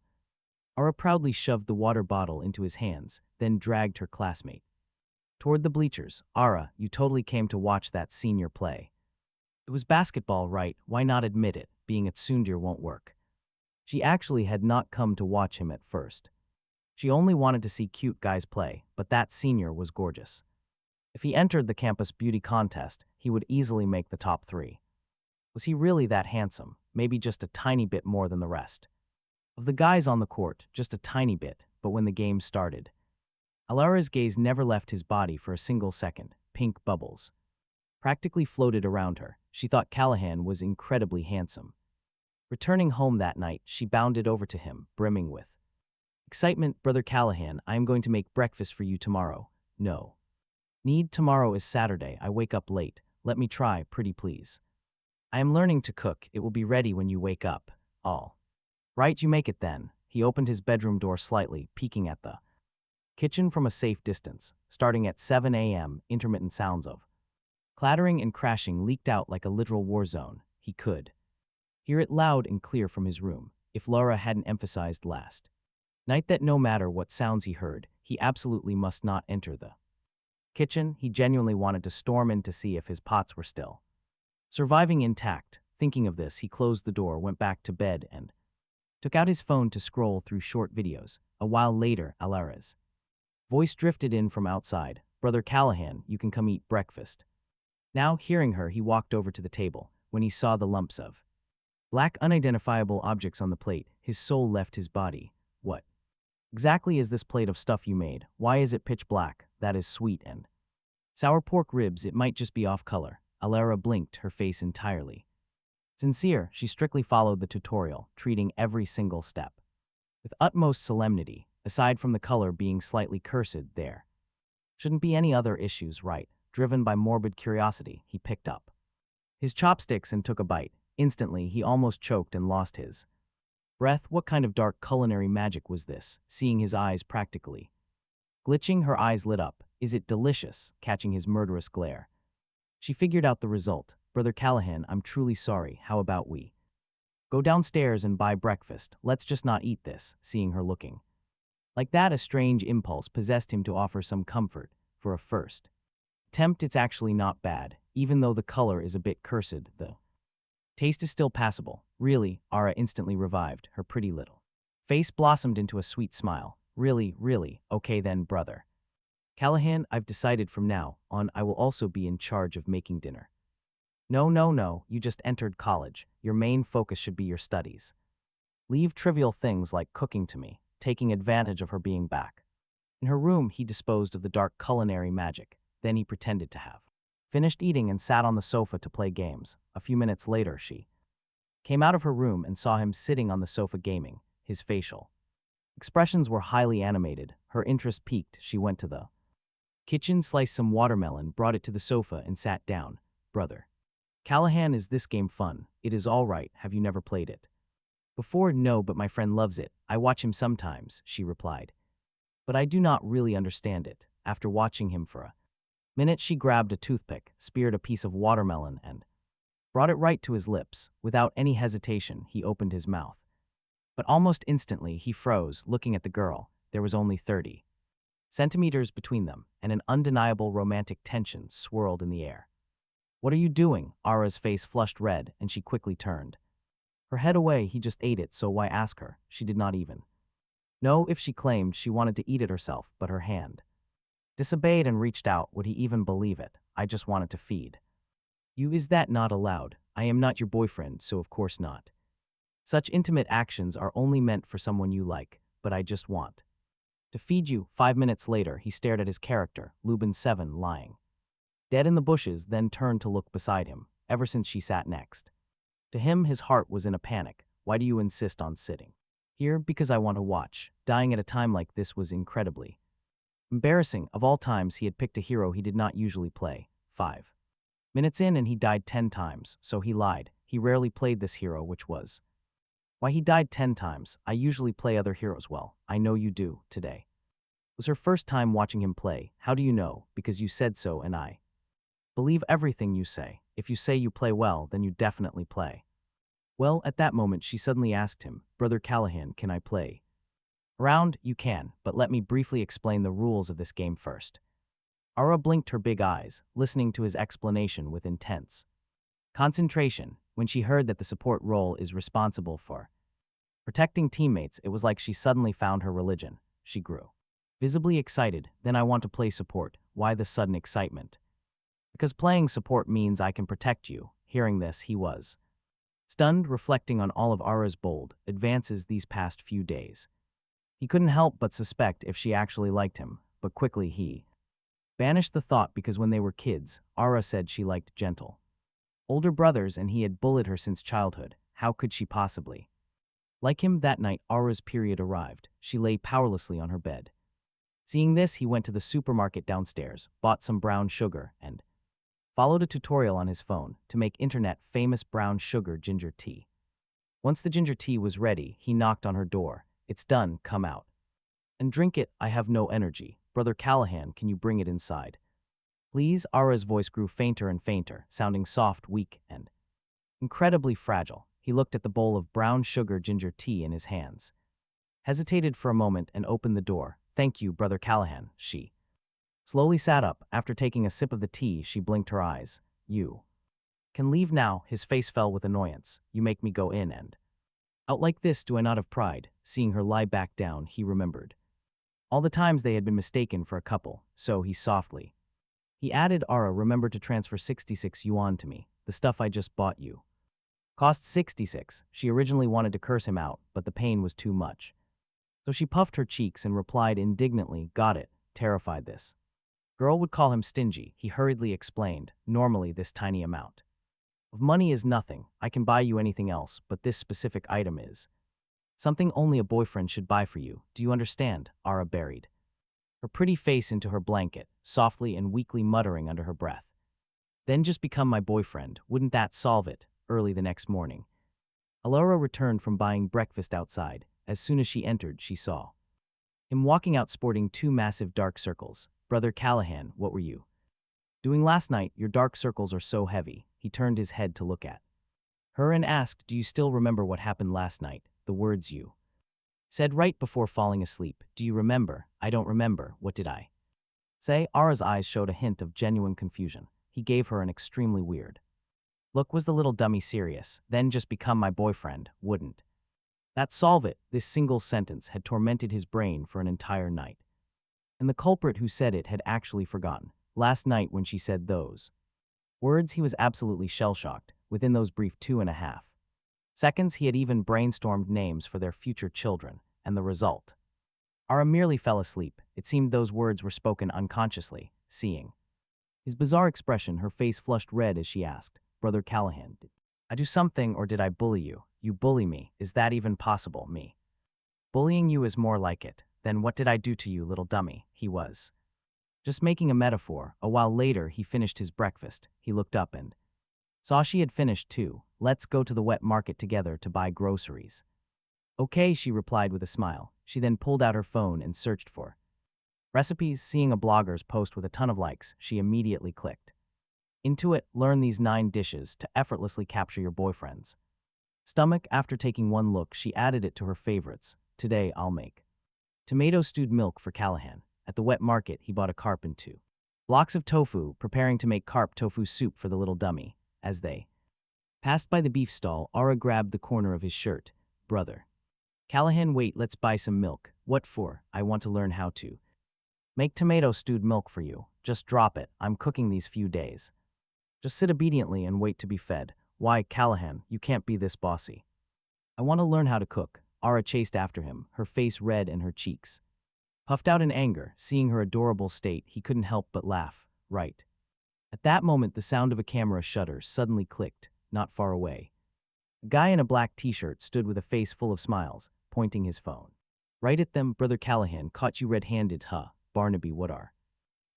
Speaker 1: Ara proudly shoved the water bottle into his hands, then dragged her classmate toward the bleachers. Ara, you totally came to watch that senior play. It was basketball, right? Why not admit it? Being a tsundere won't work. She actually had not come to watch him at first. She only wanted to see cute guys play, but that senior was gorgeous. If he entered the campus beauty contest, he would easily make the top 3. Was he really that handsome? Maybe just a tiny bit more than the rest of the guys on the court, just a tiny bit. But when the game started, Alara's gaze never left his body for a single second. Pink bubbles practically floated around her. She thought Callahan was incredibly handsome. Returning home that night, she bounded over to him, brimming with excitement. Brother Callahan, I am going to make breakfast for you tomorrow. No. Need tomorrow is Saturday. I wake up late. Let me try, pretty please. I am learning to cook. It will be ready when you wake up. All right, you make it then. He opened his bedroom door slightly, peeking at the kitchen from a safe distance. Starting at 7 a.m., intermittent sounds of clattering and crashing leaked out like a literal war zone. He could hear it loud and clear from his room, if Laura hadn't emphasized last night that no matter what sounds he heard, he absolutely must not enter the kitchen. He genuinely wanted to storm in to see if his pots were still surviving intact. Thinking of this, he closed the door, went back to bed, and took out his phone to scroll through short videos. A while later, Alara's voice drifted in from outside. Brother Callahan, you can come eat breakfast. Now, hearing her, he walked over to the table. When he saw the lumps of black, unidentifiable objects on the plate, his soul left his body. What exactly is this plate of stuff you made? Why is it pitch black? That is sweet and sour pork ribs. It might just be off color. Alara blinked, her face entirely sincere. She strictly followed the tutorial, treating every single step with utmost solemnity. Aside from the color being slightly cursed, there shouldn't be any other issues, right? Driven by morbid curiosity, he picked up his chopsticks and took a bite. Instantly, he almost choked and lost his breath. What kind of dark culinary magic was this? Seeing his eyes practically glitching, her eyes lit up. Is it delicious? Catching his murderous glare, she figured out the result. Brother Callahan, I'm truly sorry. How about we go downstairs and buy breakfast? Let's just not eat this. Seeing her looking like that, a strange impulse possessed him to offer some comfort. For a first attempt, it's actually not bad. Even though the color is a bit cursed, the taste is still passable. Really? Ara instantly revived. Her pretty little face blossomed into a sweet smile. Really, really? Okay then, brother Callahan, I've decided from now on I will also be in charge of making dinner. No, no, no, you just entered college. Your main focus should be your studies. Leave trivial things like cooking to me. Taking advantage of her being back in her room, he disposed of the dark culinary magic. Then he pretended to have finished eating and sat on the sofa to play games. A few minutes later, she came out of her room and saw him sitting on the sofa gaming. His facial expressions were highly animated. Her interest piqued. She went to the kitchen, sliced some watermelon, brought it to the sofa, and sat down. Brother Callahan, is this game fun? It is all right. Have you never played it before? No, but my friend loves it. I watch him sometimes, she replied. But I do not really understand it. After watching him for a minute, she grabbed a toothpick, speared a piece of watermelon, and brought it right to his lips. Without any hesitation, he opened his mouth. But almost instantly, he froze, looking at the girl. There was only 30 centimeters between them, and an undeniable romantic tension swirled in the air. What are you doing? Ara's face flushed red, and she quickly turned her head away. He just ate it, so why ask her? She did not even know if she claimed she wanted to eat it herself, but her hand disobeyed and reached out. Would he even believe it? I just wanted to feed you. Is that not allowed? I am not your boyfriend, so of course not. Such intimate actions are only meant for someone you like, but I just want to feed you. 5 minutes later, he stared at his character, Lubin 7, lying dead in the bushes, then turned to look beside him. Ever since she sat next to him, his heart was in a panic. Why do you insist on sitting here? Because I want to watch. Dying at a time like this was incredibly embarrassing. Of all times, he had picked a hero he did not usually play. 5 minutes in and he died 10 times, so he lied. He rarely played this hero, which was why he died 10 times. I usually play other heroes well. I know you do. Today was her first time watching him play. How do you know? Because you said so, and I believe everything you say. If you say you play well, then you definitely play well. At that moment, she suddenly asked him, Brother Callahan, can I play around? You can, but let me briefly explain the rules of this game first. Ara blinked her big eyes, listening to his explanation with intense concentration. When she heard that the support role is responsible for protecting teammates, it was like she suddenly found her religion. She grew visibly excited. Then I want to play support. Why the sudden excitement? Because playing support means I can protect you. Hearing this, he was stunned, reflecting on all of Ara's bold advances these past few days. He couldn't help but suspect if she actually liked him. but quickly he banished the thought because when they were kids, Ara said she liked gentle older brothers and he had bullied her since childhood. How could she possibly like him? That night, Ara's period arrived. She lay powerlessly on her bed. Seeing this, he went to the supermarket downstairs, bought some brown sugar, and followed a tutorial on his phone to make internet-famous brown sugar ginger tea. Once the ginger tea was ready, he knocked on her door. "It's done, come out and drink it. I have no energy. Brother Callahan, can you bring it inside? Please?" Ara's voice grew fainter and fainter, sounding soft, weak, and incredibly fragile. He looked at the bowl of brown sugar ginger tea in his hands, hesitated for a moment, and opened the door. "Thank you, Brother Callahan." She slowly sat up. After taking a sip of the tea, she blinked her eyes. "You can leave now." His face fell with annoyance. "You make me go in and out like this, do I not have pride?" Seeing her lie back down, he remembered all the times they had been mistaken for a couple, so he added, "Ara, remember to transfer 66 yuan to me. The stuff I just bought you cost 66. She originally wanted to curse him out, but the pain was too much. So she puffed her cheeks and replied indignantly, "Got it," terrified this girl would call him stingy. He hurriedly explained, "Normally this tiny amount of money is nothing. I can buy you anything else, but this specific item is something only a boyfriend should buy for you. Do you understand?" Ara buried her pretty face into her blanket, softly and weakly muttering under her breath. "Then just become my boyfriend. Wouldn't that solve it?" Early the next morning, Alora returned from buying breakfast outside. As soon as she entered, she saw him walking out sporting two massive dark circles. "Brother Callahan, what were you doing last night? Your dark circles are so heavy." He turned his head to look at her and asked, "Do you still remember what happened last night? The words you said right before falling asleep. Do you remember?" "I don't remember. What did I say?" Ara's eyes showed a hint of genuine confusion. He gave her an extremely weird look. "Was the little dummy serious? Then just become my boyfriend. Wouldn't that solve it?" This single sentence had tormented his brain for an entire night. And the culprit who said it had actually forgotten. Last night when she said those words, he was absolutely shell-shocked. Within those brief 2.5 seconds, he had even brainstormed names for their future children, and the result? Ara merely fell asleep. It seemed those words were spoken unconsciously. Seeing his bizarre expression, her face flushed red as she asked, "Brother Callahan, did I do something or did I bully you?" "You bully me? Is that even possible? Me bullying you is more like it. Then what did I do to you, little dummy?" He was just making a metaphor. A while later, he finished his breakfast. He looked up and saw she had finished too. "Let's go to the wet market together to buy groceries." "Okay," she replied with a smile. She then pulled out her phone and searched for recipes. Seeing a blogger's post with a ton of likes, she immediately clicked into it. "Learn these 9 dishes to effortlessly capture your boyfriend's stomach." After taking one look, she added it to her favorites. "Today I'll make tomato stewed milk for Callahan." At the wet market, he bought a carp and 2 blocks of tofu, preparing to make carp tofu soup for the little dummy. As they passed by the beef stall, Ara grabbed the corner of his shirt. "Brother Callahan, wait, let's buy some milk." "What for?" "I want to learn how to make tomato stewed milk for you." "Just drop it. I'm cooking these few days. Just sit obediently and wait to be fed." "Why, Callahan, you can't be this bossy. I want to learn how to cook." Ara chased after him, her face red and her cheeks puffed out in anger. Seeing her adorable state, he couldn't help but laugh. Right at that moment, the sound of a camera shutter suddenly clicked, not far away. A guy in a black t-shirt stood with a face full of smiles, pointing his phone right at them. "Brother Callahan, caught you red-handed, huh? Barnaby, what are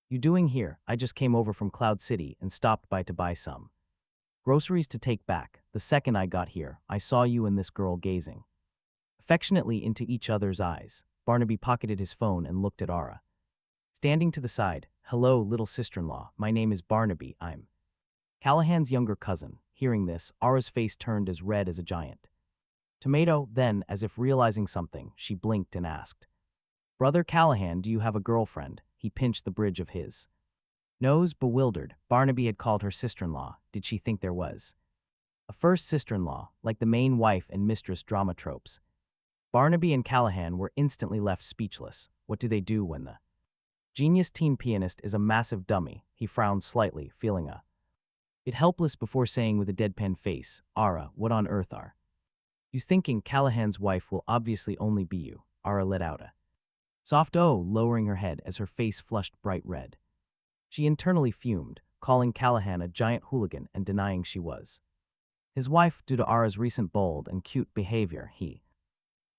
Speaker 1: you doing here?" "I just came over from Cloud City and stopped by to buy some groceries to take back. The second I got here, I saw you and this girl gazing affectionately into each other's eyes." Barnaby pocketed his phone and looked at Ara, standing to the side. "Hello, little sister-in-law. My name is Barnaby. I'm Callahan's younger cousin." Hearing this, Ara's face turned as red as a giant tomato. Then, as if realizing something, she blinked and asked, "Brother Callahan, do you have a girlfriend?" He pinched the bridge of his nose, bewildered. Barnaby had called her sister-in-law. Did she think there was a first sister-in-law, like the main wife and mistress drama tropes? Barnaby and Callahan were instantly left speechless. What do they do when the genius teen pianist is a massive dummy? He frowned slightly, feeling a bit helpless before saying with a deadpan face, "Ara, what on earth are you thinking? Callahan's wife will obviously only be you." Ara let out a Soft O, lowering her head as her face flushed bright red. She internally fumed, calling Callahan a giant hooligan and denying she was his wife due to Ara's recent bold and cute behavior. He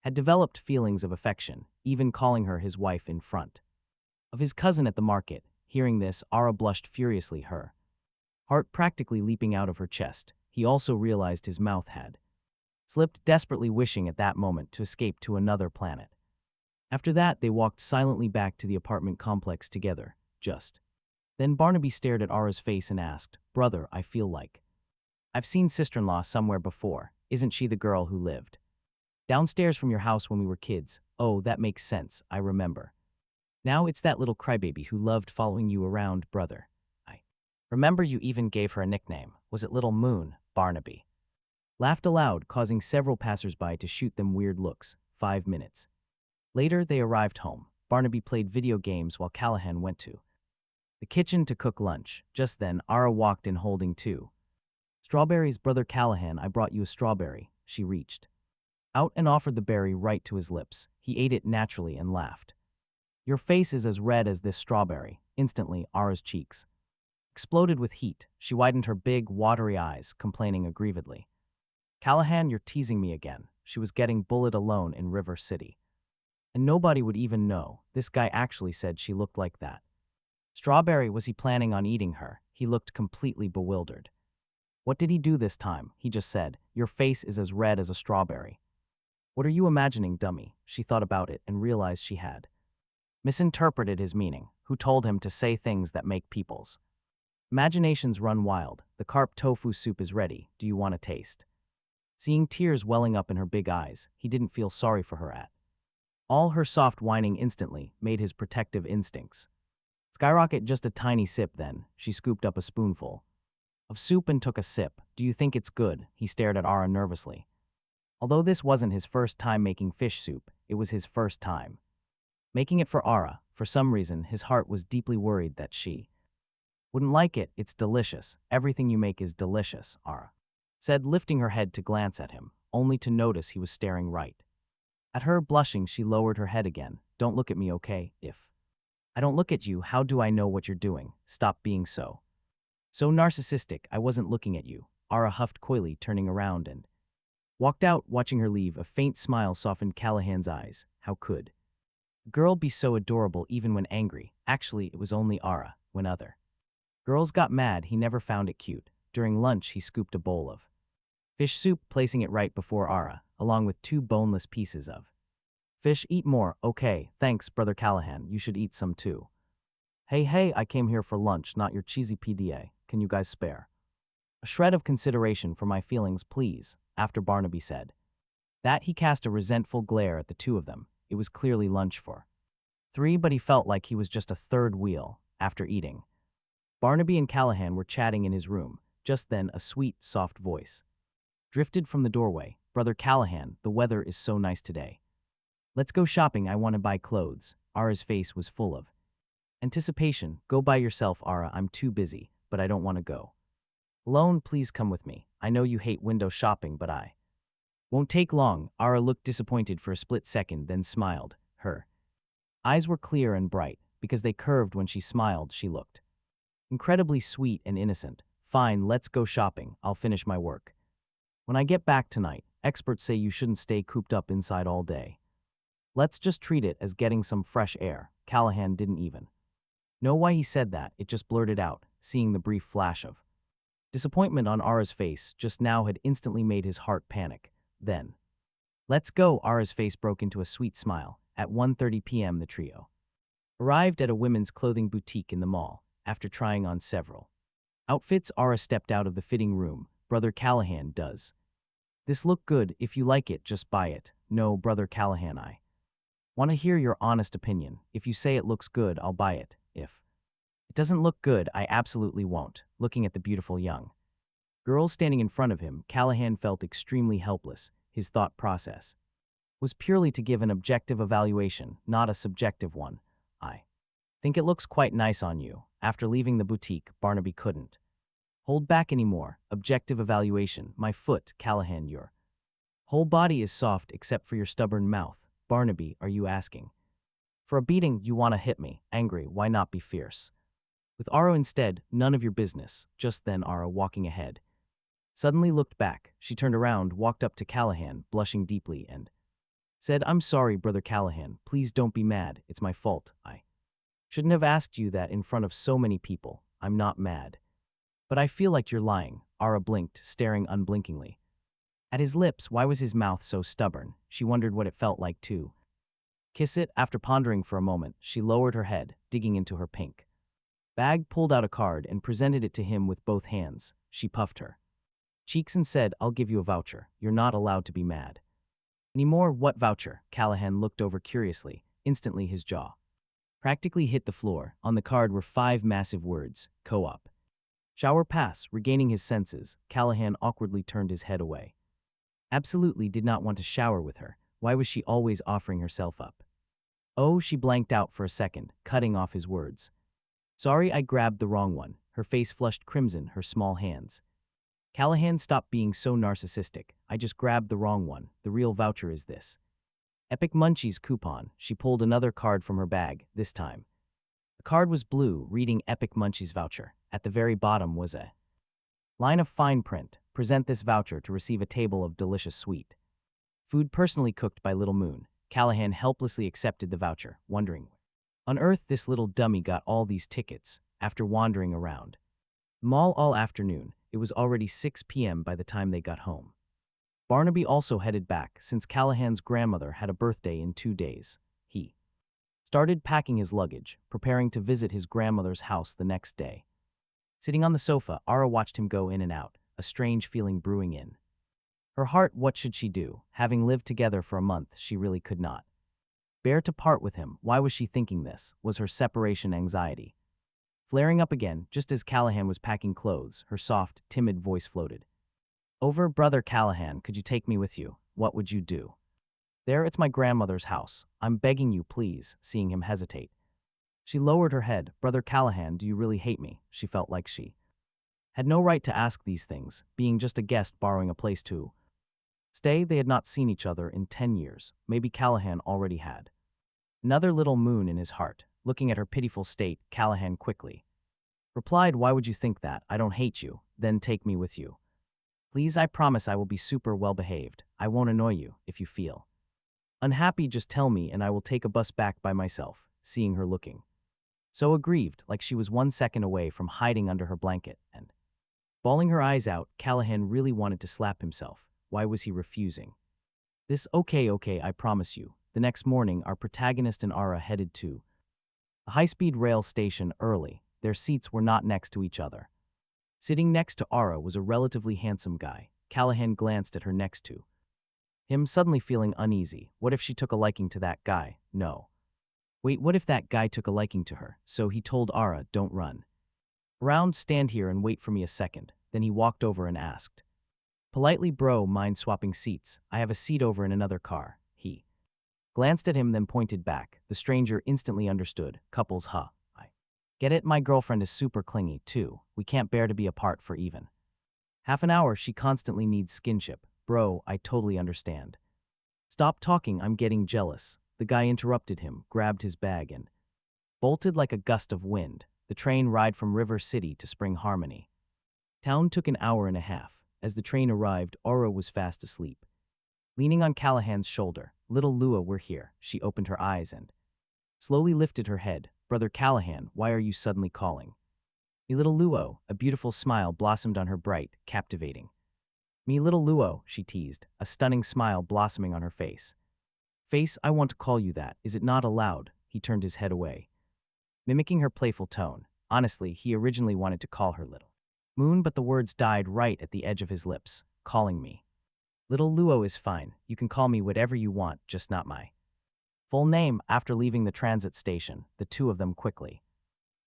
Speaker 1: had developed feelings of affection, even calling her his wife in front of his cousin at the market. Hearing this, Ara blushed furiously, her heart practically leaping out of her chest. He also realized his mouth had slipped, desperately wishing at that moment to escape to another planet. After that, they walked silently back to the apartment complex together. Just then Barnaby stared at Ara's face and asked, "Brother, I feel like I've seen sister-in-law somewhere before. Isn't she the girl who lived downstairs from your house when we were kids?" "Oh, that makes sense, I remember. Now it's that little crybaby who loved following you around, brother. I remember you even gave her a nickname. Was it Little Moon?" Barnaby laughed aloud, causing several passers-by to shoot them weird looks. 5 minutes later, they arrived home. Barnaby played video games while Callahan went to the kitchen to cook lunch. Just then, Ara walked in holding 2 strawberries. "Brother Callahan, I brought you a strawberry." She reached out and offered the berry right to his lips. He ate it naturally and laughed. "Your face is as red as this strawberry." Instantly, Ara's cheeks exploded with heat. She widened her big, watery eyes, complaining aggrievedly. "Callahan, you're teasing me again." She was getting bullied alone in River City, and nobody would even know. This guy actually said she looked like that strawberry. Was he planning on eating her? He looked completely bewildered. What did he do this time? He just said, "Your face is as red as a strawberry." "What are you imagining, dummy?" She thought about it and realized she had misinterpreted his meaning. Who told him to say things that make people's imaginations run wild? "The carp tofu soup is ready. Do you want a taste?" Seeing tears welling up in her big eyes, he didn't feel sorry for her at all. Her soft whining instantly made his protective instincts skyrocket. Just a tiny sip. Then she scooped up a spoonful of soup and took a sip. "Do you think it's good?" He stared at Ara nervously. Although this wasn't his first time making fish soup, it was his first time making it for Ara. For some reason, his heart was deeply worried that she wouldn't like it. "It's delicious. Everything you make is delicious," Ara said, lifting her head to glance at him, only to notice he was staring right at her. Blushing, she lowered her head again. "Don't look at me, okay? If I don't look at you, how do I know what you're doing? Stop being so narcissistic." "I wasn't looking at you," Ara huffed coyly, turning around and walked out. Watching her leave, a faint smile softened Callahan's eyes. How could a girl be so adorable even when angry? Actually, it was only Ara. When other girls got mad, he never found it cute. During lunch, he scooped a bowl of fish soup, placing it right before Ara, along with 2 boneless pieces of fish. "Eat more." "Okay, thanks, Brother Callahan. You should eat some too." Hey, I came here for lunch, not your cheesy PDA. Can you guys spare a shred of consideration for my feelings, please?" After Barnaby said that, he cast a resentful glare at the 2 of them. It was clearly lunch for 3, but he felt like he was just a third wheel. After eating, Barnaby and Callahan were chatting in his room. Just then, a sweet, soft voice drifted from the doorway. "Brother Callahan, the weather is so nice today. Let's go shopping. I want to buy clothes." Ara's face was full of anticipation. "Go by yourself, Ara. I'm too busy, but I don't want to go alone. Please come with me. I know you hate window shopping, but I won't take long." Ara looked disappointed for a split second, then smiled. Her eyes were clear and bright. Because they curved when she smiled, she looked incredibly sweet and innocent. "Fine, let's go shopping. I'll finish my work when I get back tonight. Experts say you shouldn't stay cooped up inside all day. Let's just treat it as getting some fresh air." Callahan didn't even know why he said that. It just blurted out. Seeing the brief flash of disappointment on Ara's face just now had instantly made his heart panic. Then, "Let's go." Ara's face broke into a sweet smile. At 1:30 p.m. the trio arrived at a women's clothing boutique in the mall. After trying on several outfits, Ara stepped out of the fitting room. "Brother Callahan, does this look good? If you like it, just buy it." "No, Brother Callahan, I want to hear your honest opinion. If you say it looks good, I'll buy it. If it doesn't look good, I absolutely won't." Looking at the beautiful young girl standing in front of him, Callahan felt extremely helpless. His thought process was purely to give an objective evaluation, not a subjective one. "I think it looks quite nice on you." After leaving the boutique, Barnaby couldn't hold back anymore. Objective evaluation. "My foot, Callahan, your whole body is soft except for your stubborn mouth." "Barnaby, are you asking For a beating, you want to hit me. Angry, why not be fierce? With Aro instead, none of your business. Just then Aro, walking ahead, suddenly looked back. She turned around, walked up to Callahan, blushing deeply, and said, I'm sorry, Brother Callahan. Please don't be mad. It's my fault. I shouldn't have asked you that in front of so many people. I'm not mad. But I feel like you're lying. Ara blinked, staring unblinkingly at his lips. Why was his mouth so stubborn? She wondered what it felt like to kiss it. After pondering for a moment, she lowered her head, digging into her pink bag, pulled out a card, and presented it to him with both hands. She puffed her cheeks and said, I'll give you a voucher. You're not allowed to be mad anymore. What voucher? Callahan looked over curiously. Instantly his jaw practically hit the floor. On the card were 5 massive words: co-op. Shower pass. Regaining his senses, Callahan awkwardly turned his head away. Absolutely did not want to shower with her. Why was she always offering herself up? Oh, she blanked out for a second, cutting off his words. Sorry, I grabbed the wrong one. Her face flushed crimson, her small hands. Callahan, stop being so narcissistic. I just grabbed the wrong one. The real voucher is this Epic Munchies coupon. She pulled another card from her bag, this time the card was blue, reading Epic Munchies voucher. At the very bottom was a line of fine print. Present this voucher to receive a table of delicious sweet food personally cooked by Little Moon. Callahan helplessly accepted the voucher, wondering on earth this little dummy got all these tickets. After wandering around the mall all afternoon, it was already 6 p.m. by the time they got home. Barnaby also headed back since Callahan's grandmother had a birthday in 2 days. He started packing his luggage, preparing to visit his grandmother's house the next day. Sitting on the sofa, Ara watched him go in and out, a strange feeling brewing in her heart. What should she do? Having lived together for a month, she really could not bear to part with him. Why was she thinking this? Was her separation anxiety flaring up again? Just as Callahan was packing clothes, her soft, timid voice floated over. Brother Callahan, could you take me with you? What would you do there? It's my grandmother's house. I'm begging you, please. Seeing him hesitate, she lowered her head. Brother Callahan, do you really hate me? She felt like she had no right to ask these things, being just a guest borrowing a place to stay. They had not seen each other in 10 years. Maybe Callahan already had another Little Moon in his heart. Looking at her pitiful state, Callahan quickly replied, why would you think that? I don't hate you. Then take me with you. Please, I promise I will be super well behaved. I won't annoy you. If you feel unhappy, just tell me and I will take a bus back by myself. Seeing her looking so aggrieved, like she was 1 second away from hiding under her blanket and bawling her eyes out, Callahan really wanted to slap himself. Why was he refusing this? Okay, I promise you. The next morning, our protagonist and Ara headed to a high-speed rail station early. Their seats were not next to each other. Sitting next to Ara was a relatively handsome guy. Callahan glanced at her next to him, suddenly feeling uneasy. What if she took a liking to that guy? No. Wait, what if that guy took a liking to her? So he told Ara, don't run around, stand here and wait for me a second. Then he walked over and asked politely, bro, mind swapping seats? I have a seat over in another car. He glanced at him, then pointed back. The stranger instantly understood. Couples, huh? I get it. My girlfriend is super clingy, too. We can't bear to be apart for even half an hour. She constantly needs skinship. Bro, I totally understand. Stop talking, I'm getting jealous. The guy interrupted him, grabbed his bag, and bolted like a gust of wind. The train ride from River City to Spring Harmony town took an hour and a half. As the train arrived, Aura was fast asleep, leaning on Callahan's shoulder. Little Lua, we're here. She opened her eyes and slowly lifted her head. Brother Callahan, why are you suddenly calling me Little Luo? A beautiful smile blossomed on her bright, captivating me Little Luo, she teased, a stunning smile blossoming on her face. I want to call you that. Is it not allowed? He turned his head away, mimicking her playful tone. Honestly, he originally wanted to call her Little Moon, but the words died right at the edge of his lips. Calling me Little Luo is fine. You can call me whatever you want, just not my full name. After leaving the transit station, the two of them quickly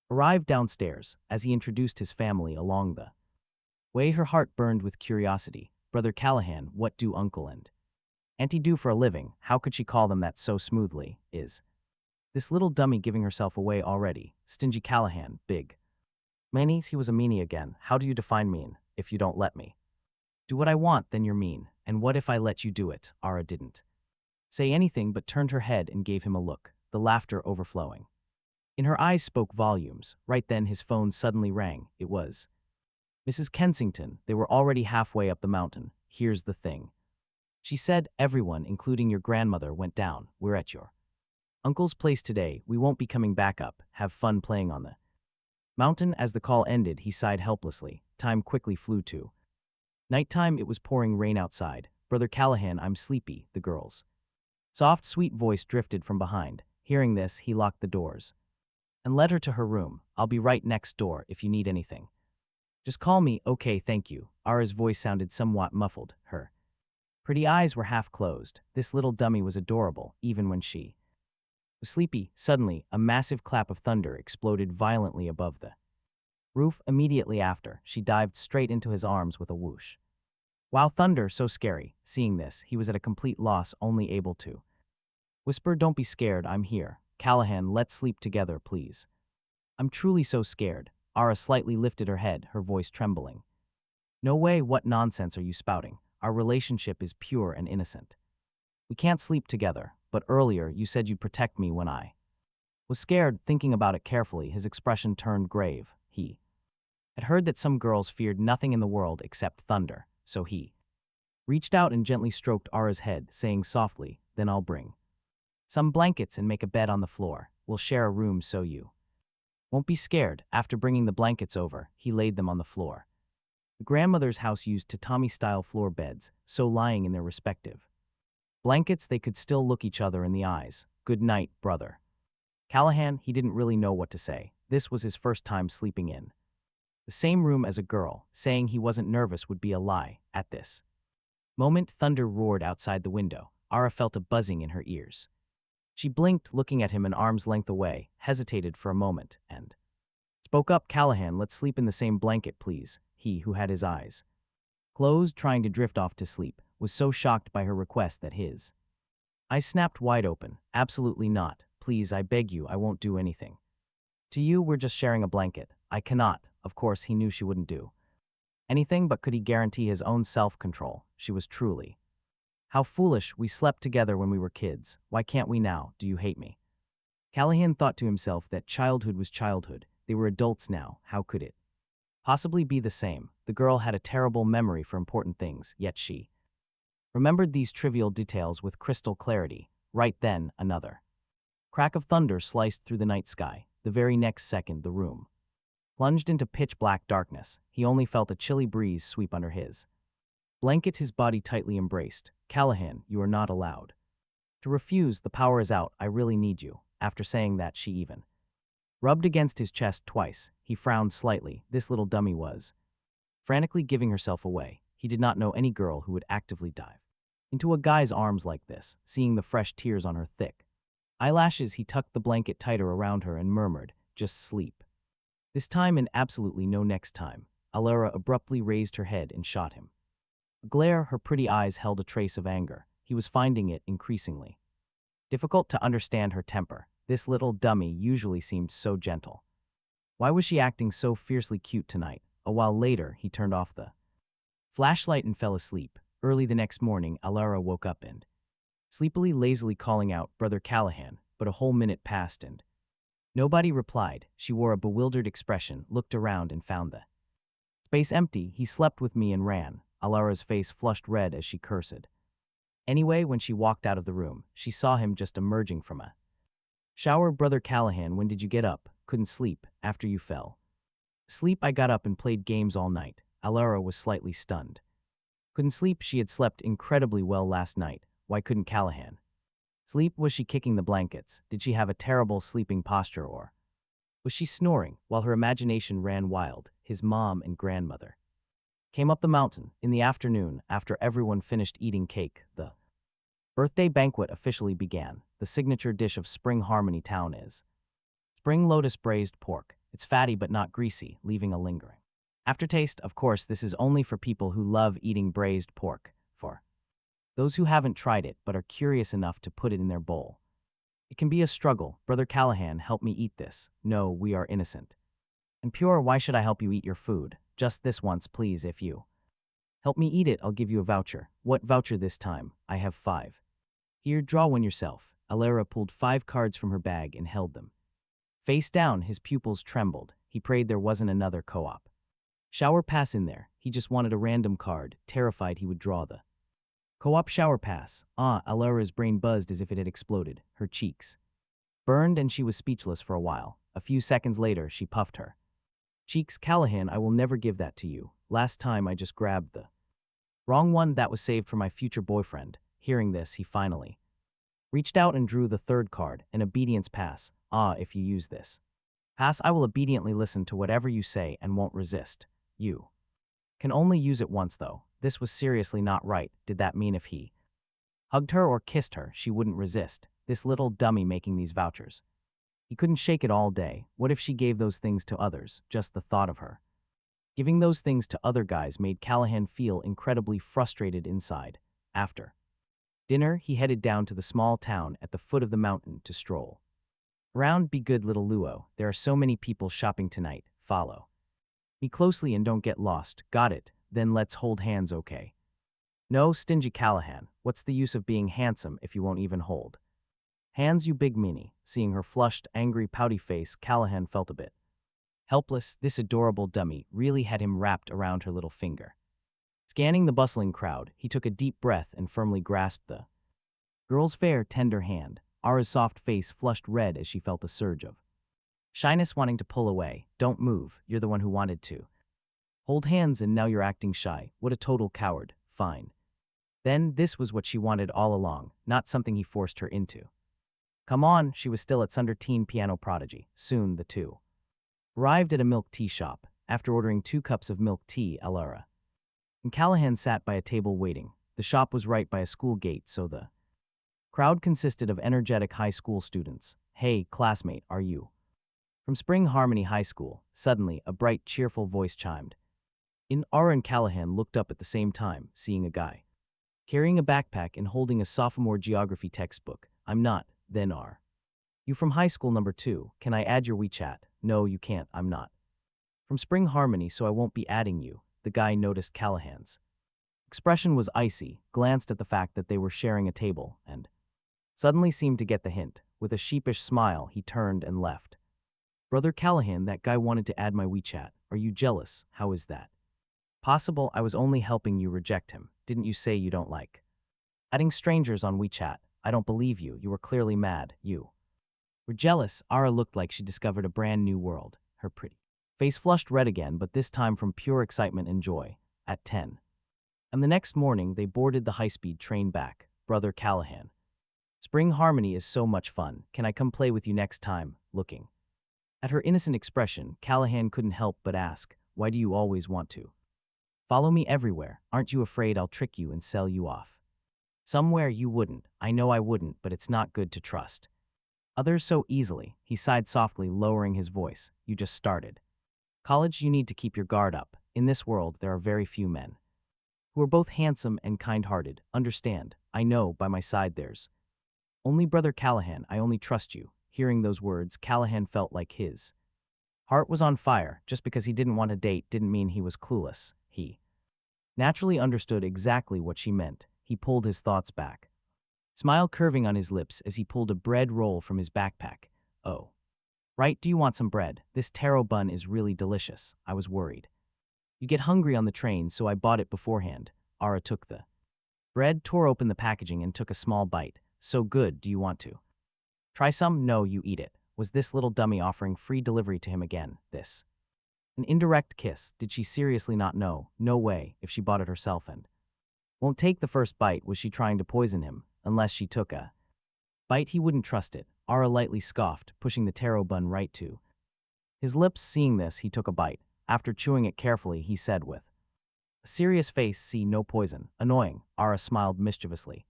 Speaker 1: arrived downstairs. As he introduced his family along the way, her heart burned with curiosity. Brother Callahan, what do uncle and auntie do for a living? How could she call them that so smoothly? Is this little dummy giving herself away already? Stingy Callahan, big meanies. He was a meanie again. How do you define mean? If you don't let me do what I want, then you're mean. And what if I let you do it? Ara didn't say anything but turned her head and gave him a look. the laughter overflowing. In her eyes spoke volumes. Right then his phone suddenly rang. It was Mrs. Kensington. They were already halfway up the mountain. Here's the thing. She said, everyone, including your grandmother, went down. We're at your uncle's place today. We won't be coming back up. Have fun playing on the mountain. As the call ended, he sighed helplessly. Time quickly flew to nighttime. It was pouring rain outside. Brother Callahan, I'm sleepy, the girl's soft, sweet voice drifted from behind. Hearing this, he locked the doors and led her to her room. I'll be right next door if you need anything. Just call me. Okay, thank you. Ara's voice sounded somewhat muffled. Her pretty eyes were half closed. This little dummy was adorable, even when she was sleepy. Suddenly, a massive clap of thunder exploded violently above the roof. Immediately after, she dived straight into his arms with a whoosh. Wow, thunder, so scary. Seeing this, he was at a complete loss, only able to whisper, don't be scared, I'm here. Callahan, let's sleep together, please. I'm truly so scared. Ara slightly lifted her head, her voice trembling. No way, what nonsense are you spouting? Our relationship is pure and innocent. We can't sleep together, but earlier you said you'd protect me when I was scared. Thinking about it carefully, his expression turned grave. He had heard that some girls feared nothing in the world except thunder, so he reached out and gently stroked Ara's head, saying softly, then I'll bring some blankets and make a bed on the floor. We'll share a room so you won't be scared. After bringing the blankets over, he laid them on the floor. The grandmother's house used tatami-style floor beds, so lying in their respective blankets they could still look each other in the eyes. Good night, brother Callahan. He didn't really know what to say. This was his first time sleeping in the same room as a girl. Saying he wasn't nervous would be a lie. At this moment, thunder roared outside the window. Ara felt a buzzing in her ears. She blinked, looking at him an arm's length away, hesitated for a moment, and spoke up. Callahan, let's sleep in the same blanket, please. He, who had his eyes closed, trying to drift off to sleep, was so shocked by her request that his eyes snapped wide open. Absolutely not. Please, I beg you, I won't do anything to you. We're just sharing a blanket. I cannot. Of course, he knew she wouldn't do anything, but could he guarantee his own self-control? She was truly how foolish. We slept together when we were kids. Why can't we now? Do you hate me? Callahan thought to himself that childhood was childhood. They were adults now. How could it possibly be the same? The girl had a terrible memory for important things, yet she remembered these trivial details with crystal clarity. Right then, another crack of thunder sliced through the night sky. The very next second, the room plunged into pitch-black darkness. He only felt a chilly breeze sweep under his blanket, his body tightly embraced. Callahan, you are not allowed to refuse. The power is out. I really need you. After saying that, she even rubbed against his chest twice. He frowned slightly. This little dummy was frantically giving herself away. He did not know any girl who would actively dive into a guy's arms like this. Seeing the fresh tears on her thick eyelashes, he tucked the blanket tighter around her and murmured, just sleep. This time and absolutely no next time. Alara abruptly raised her head and shot him a glare. Her pretty eyes held a trace of anger. He was finding it increasingly difficult to understand her temper. This little dummy usually seemed so gentle. Why was she acting so fiercely cute tonight? A while later, he turned off the flashlight and fell asleep. Early the next morning, Alara woke up and sleepily, lazily calling out, Brother Callahan, but a whole minute passed and nobody replied. She wore a bewildered expression, looked around and found the space empty. He slept with me and ran. Alara's face flushed red as she cursed. Anyway, when she walked out of the room, she saw him just emerging from a shower. Brother Callahan, when did you get up? Couldn't sleep after you fell asleep? I got up and played games all night. Alara was slightly stunned. Couldn't sleep? She had slept incredibly well last night. Why couldn't Callahan sleep? Was she kicking the blankets? Did she have a terrible sleeping posture, or was she snoring? While her imagination ran wild, his mom and grandmother came up the mountain. In the afternoon, after everyone finished eating cake, the birthday banquet officially began. The signature dish of Spring Harmony Town is spring lotus braised pork. It's fatty but not greasy, leaving a lingering aftertaste. Of course, this is only for people who love eating braised pork. For those who haven't tried it but are curious enough to put it in their bowl, it can be a struggle. Brother Callahan, help me eat this. No, we are innocent and pure. Why should I help you eat your food? Just this once, please. If you help me eat it, I'll give you a voucher. What voucher this time? I have 5. Here, draw one yourself. Alara pulled 5 cards from her bag and held them. Face down, his pupils trembled. He prayed there wasn't another co-op. Shower pass in there. He just wanted a random card, terrified he would draw the co-op shower pass. Alara's brain buzzed as if it had exploded. Her cheeks burned and she was speechless for a while. A few seconds later, she puffed her cheeks. Callahan, I will never give that to you. Last time I just grabbed the wrong one that was saved for my future boyfriend. Hearing this, he finally reached out and drew the 3rd card, an obedience pass. If you use this pass, I will obediently listen to whatever you say and won't resist. You can only use it once, though. This was seriously not right. Did that mean if he hugged her or kissed her, she wouldn't resist? This little dummy making these vouchers. He couldn't shake it all day. What if she gave those things to others? Just the thought of her giving those things to other guys made Callahan feel incredibly frustrated inside. After dinner, he headed down to the small town at the foot of the mountain to stroll around. Be good, little Luo. There are so many people shopping tonight. Follow me closely and don't get lost. Got it? Then let's hold hands, okay? No, stingy Callahan. What's the use of being handsome if you won't even hold hands, you big meanie? Seeing her flushed, angry, pouty face, Callahan felt a bit helpless. This adorable dummy really had him wrapped around her little finger. Scanning the bustling crowd, he took a deep breath and firmly grasped the girl's fair, tender hand. Ara's soft face flushed red as she felt a surge of shyness wanting to pull away. Don't move, you're the one who wanted to hold hands and now you're acting shy. What a total coward. Fine. Then this was what she wanted all along, not something he forced her into. Come on, she was still at Sunder Teen Piano Prodigy. Soon the two arrived at a milk tea shop. After ordering 2 cups of milk tea, Alara and Callahan sat by a table waiting. The shop was right by a school gate, so the crowd consisted of energetic high school students. Hey, classmate, are you from Spring Harmony High School? Suddenly, a bright, cheerful voice chimed in. Ara and Callahan looked up at the same time, seeing a guy carrying a backpack and holding a sophomore geography textbook. I'm not. Then are you from high school number 2? Can I add your WeChat? No, you can't. I'm not from Spring Harmony, so I won't be adding you. The guy noticed Callahan's expression was icy, glanced at the fact that they were sharing a table, and suddenly seemed to get the hint. With a sheepish smile, he turned and left. Brother Callahan, that guy wanted to add my WeChat. Are you jealous? How is that possible? I was only helping you reject him. Didn't you say you don't like adding strangers on WeChat? I don't believe you. You were clearly mad. You were jealous. Ara looked like she discovered a brand new world. Her pretty face flushed red again, but this time from pure excitement and joy. At 10. And the next morning, they boarded the high-speed train back. Brother Callahan. Spring Harmony is so much fun. Can I come play with you next time? Looking at her innocent expression, Callahan couldn't help but ask, why do you always want to follow me everywhere? Aren't you afraid I'll trick you and sell you off somewhere? You wouldn't. I know I wouldn't, but it's not good to trust others so easily. He sighed softly, lowering his voice. You just started college. You need to keep your guard up. In this world, there are very few men who are both handsome and kind-hearted. Understand? I know, by my side there's only Brother Callahan. I only trust you. Hearing those words, Callahan felt like his heart was on fire. Just because he didn't want a date didn't mean he was clueless. He naturally understood exactly what she meant. He pulled his thoughts back, smile curving on his lips as he pulled a bread roll from his backpack. Oh, right, do you want some bread? This taro bun is really delicious. I was worried you get hungry on the train, so I bought it beforehand. Ara took the bread, tore open the packaging, and took a small bite. So good. Do you want to try some? No, you eat it. Was this little dummy offering free delivery to him again? This an indirect kiss. Did she seriously not know? No way, if she bought it herself and won't take the first bite. Was she trying to poison him? Unless she took a bite, he wouldn't trust it. Ara lightly scoffed, pushing the taro bun right to his lips. Seeing this, he took a bite. After chewing it carefully, he said with a serious face, see, no poison. Annoying. Ara smiled mischievously,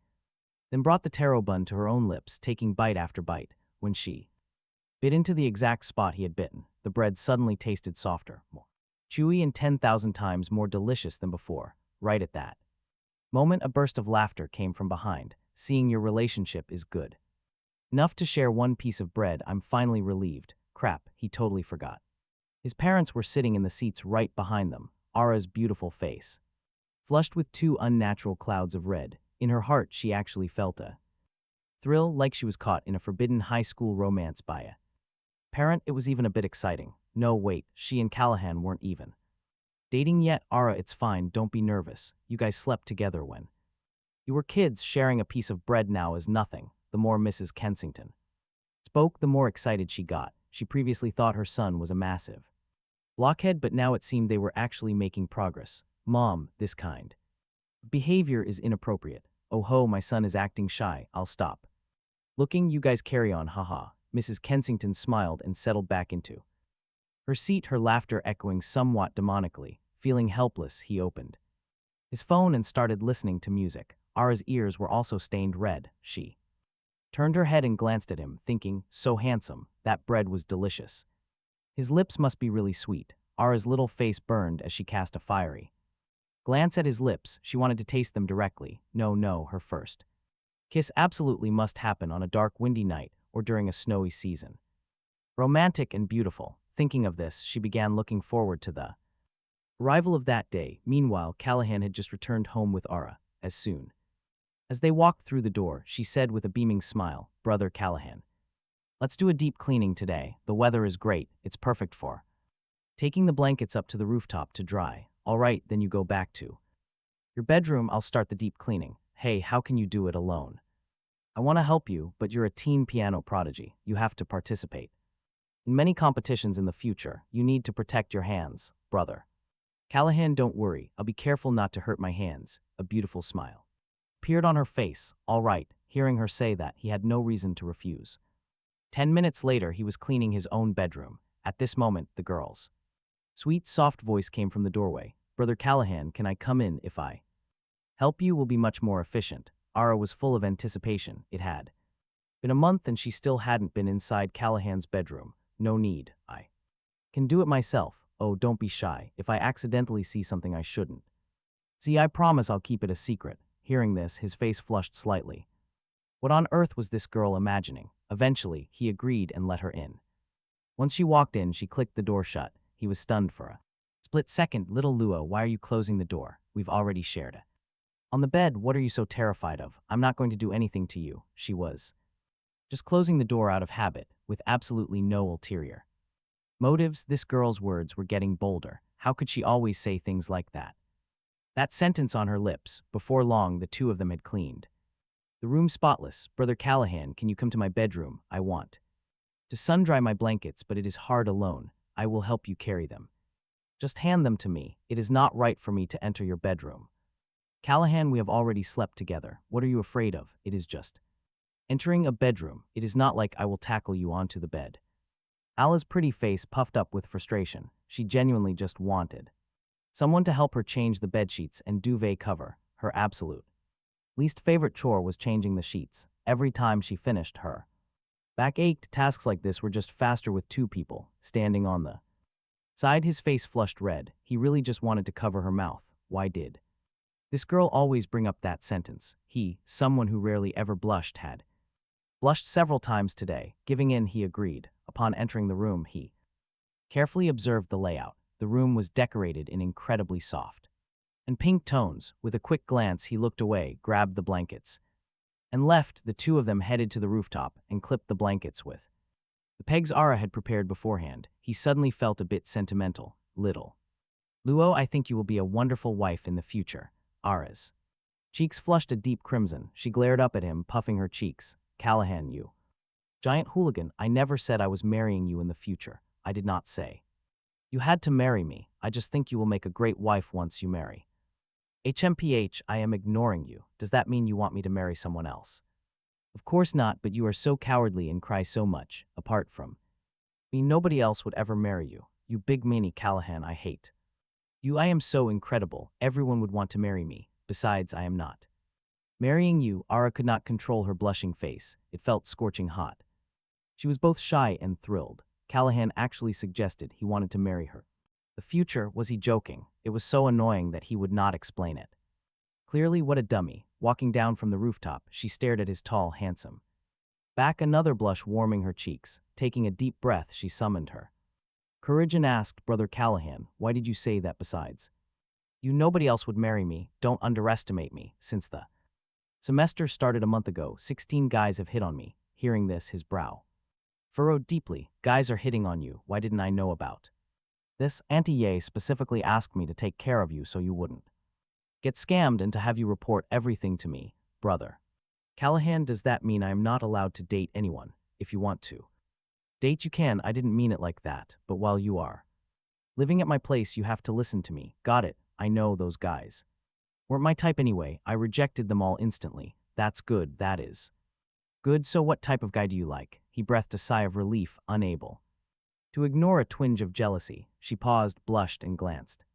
Speaker 1: then brought the taro bun to her own lips, taking bite after bite. When she bit into the exact spot he had bitten, the bread suddenly tasted softer, more chewy, and 10,000 times more delicious than before. Right at that moment, a burst of laughter came from behind. Seeing your relationship is good enough to share one piece of bread, I'm finally relieved. Crap, he totally forgot. His parents were sitting in the seats right behind them. Ara's beautiful face flushed with 2 unnatural clouds of red. In her heart, she actually felt a Thrill like she was caught in a forbidden high school romance by a parent. It was even a bit exciting. No, wait, she and Callahan weren't even dating yet. Ara, it's fine, don't be nervous. You guys slept together when you were kids. Sharing a piece of bread now is nothing. The more Mrs. Kensington spoke, the more excited she got. She previously thought her son was a massive blockhead, but now it seemed they were actually making progress. Mom, this kind of behavior is inappropriate. Oh ho, my son is acting shy. I'll stop looking. You guys carry on, haha. Mrs. Kensington smiled and settled back into her seat, her laughter echoing somewhat demonically. Feeling helpless, he opened his phone and started listening to music. Ara's ears were also stained red. She turned her head and glanced at him, thinking, so handsome, that bread was delicious. His lips must be really sweet. Ara's little face burned as she cast a fiery glance at his lips. She wanted to taste them directly. No, her first kiss absolutely must happen on a dark, windy night or during a snowy season. Romantic and beautiful. Thinking of this, she began looking forward to the arrival of that day. Meanwhile, Callahan had just returned home with Ara. As soon as they walked through the door, she said with a beaming smile, Brother Callahan, let's do a deep cleaning today. The weather is great. It's perfect for taking the blankets up to the rooftop to dry. All right, then you go back to your bedroom. I'll start the deep cleaning. Hey, how can you do it alone? I want to help you, but you're a teen piano prodigy. You have to participate in many competitions in the future. You need to protect your hands, brother Callahan. Don't worry, I'll be careful not to hurt my hands. A beautiful smile appeared on her face. All right, hearing her say that, he had no reason to refuse. 10 minutes later, he was cleaning his own bedroom. At this moment, the girl's sweet, soft voice came from the doorway. Brother Callahan, can I come in? If I help you, will be much more efficient. Ara was full of anticipation. It had been a month and she still hadn't been inside Callahan's bedroom. No need, I can do it myself. Oh, don't be shy. If I accidentally see something I shouldn't see, I promise I'll keep it a secret. Hearing this, his face flushed slightly. What on earth was this girl imagining? Eventually, he agreed and let her in. Once she walked in, she clicked the door shut. He was stunned for a split second. Little Luo, why are you closing the door? We've already shared it. On the bed, what are you so terrified of? I'm not going to do anything to you. She was just closing the door out of habit, with absolutely no ulterior motives. This girl's words were getting bolder. How could she always say things like that? That sentence on her lips. Before long, the two of them had cleaned the room spotless. Brother Callahan, can you come to my bedroom? I want to sun-dry my blankets, but it is hard alone. I will help you carry them. Just hand them to me. It is not right for me to enter your bedroom. Callahan, we have already slept together. What are you afraid of? It is just entering a bedroom. It is not like I will tackle you onto the bed. Ala's pretty face puffed up with frustration. She genuinely just wanted someone to help her change the bedsheets and duvet cover. Her absolute least favorite chore was changing the sheets. Every time she finished, her back ached. Tasks like this were just faster with two people standing on the side. His face flushed red. He really just wanted to cover her mouth. Why did this girl always bring up that sentence? He, someone who rarely ever blushed, had blushed several times today. Giving in, he agreed. Upon entering the room, he carefully observed the layout. The room was decorated in incredibly soft and pink tones. With a quick glance, he looked away, grabbed the blankets, and left. The two of them headed to the rooftop and clipped the blankets with the pegs Ara had prepared beforehand. He suddenly felt a bit sentimental. Little Luo, I think you will be a wonderful wife in the future. Ara's cheeks flushed a deep crimson. She glared up at him, puffing her cheeks. Callahan, you giant hooligan, I never said I was marrying you in the future. I did not say you had to marry me. I just think you will make a great wife once you marry. HMPH, I am ignoring you. Does that mean you want me to marry someone else? Of course not, but you are so cowardly and cry so much. Apart from me, nobody else would ever marry you. You big meanie Callahan, I hate you. I am so incredible. Everyone would want to marry me. Besides, I am not marrying you. Ara could not control her blushing face. It felt scorching hot. She was both shy and thrilled. Callahan actually suggested he wanted to marry her. The future, was he joking? It was so annoying that he would not explain it. Clearly, what a dummy. Walking down from the rooftop, she stared at his tall, handsome back, another blush warming her cheeks. Taking a deep breath, she summoned her courage and asked, Brother Callahan, why did you say that? Besides, you, nobody else would marry me. Don't underestimate me. Since the Semester started a month ago. 16 guys have hit on me. Hearing this, his brow furrowed deeply. Guys are hitting on you. Why didn't I know about this? Auntie Ye specifically asked me to take care of you so you wouldn't get scammed and to have you report everything to me, brother. Callahan, does that mean I am not allowed to date anyone? If you want to date, you can. I didn't mean it like that, but while you are living at my place, you have to listen to me. Got it. I know those guys weren't my type anyway. I rejected them all instantly. That's good, that is. Good, so what type of guy do you like? He breathed a sigh of relief, unable to ignore a twinge of jealousy. She paused, blushed, and glanced.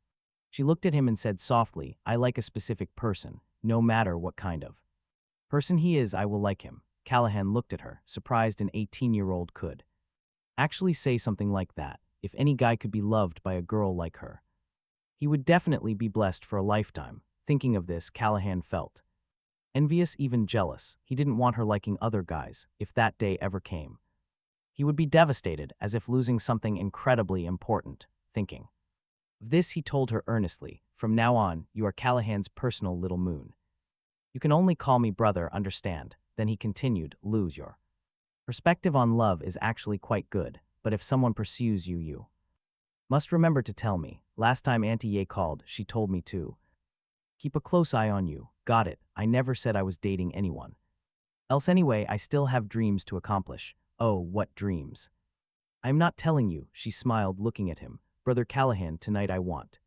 Speaker 1: She looked at him and said softly, I like a specific person, no matter what kind of person he is, I will like him. Callahan looked at her, surprised an 18-year-old could actually say something like that. If any guy could be loved by a girl like her, he would definitely be blessed for a lifetime. Thinking of this, Callahan felt envious, even jealous. He didn't want her liking other guys. If that day ever came, he would be devastated, as if losing something incredibly important. Thinking of this, he told her earnestly, from now on, you are Callahan's personal little moon. You can only call me brother, understand? Then he continued, lose your perspective on love is actually quite good, but if someone pursues you, you must remember to tell me. Last time Auntie Ye called, she told me to keep a close eye on you. Got it. I never said I was dating anyone else anyway. I still have dreams to accomplish. Oh, what dreams? I'm not telling you, she smiled, looking at him. Brother Callahan, tonight I want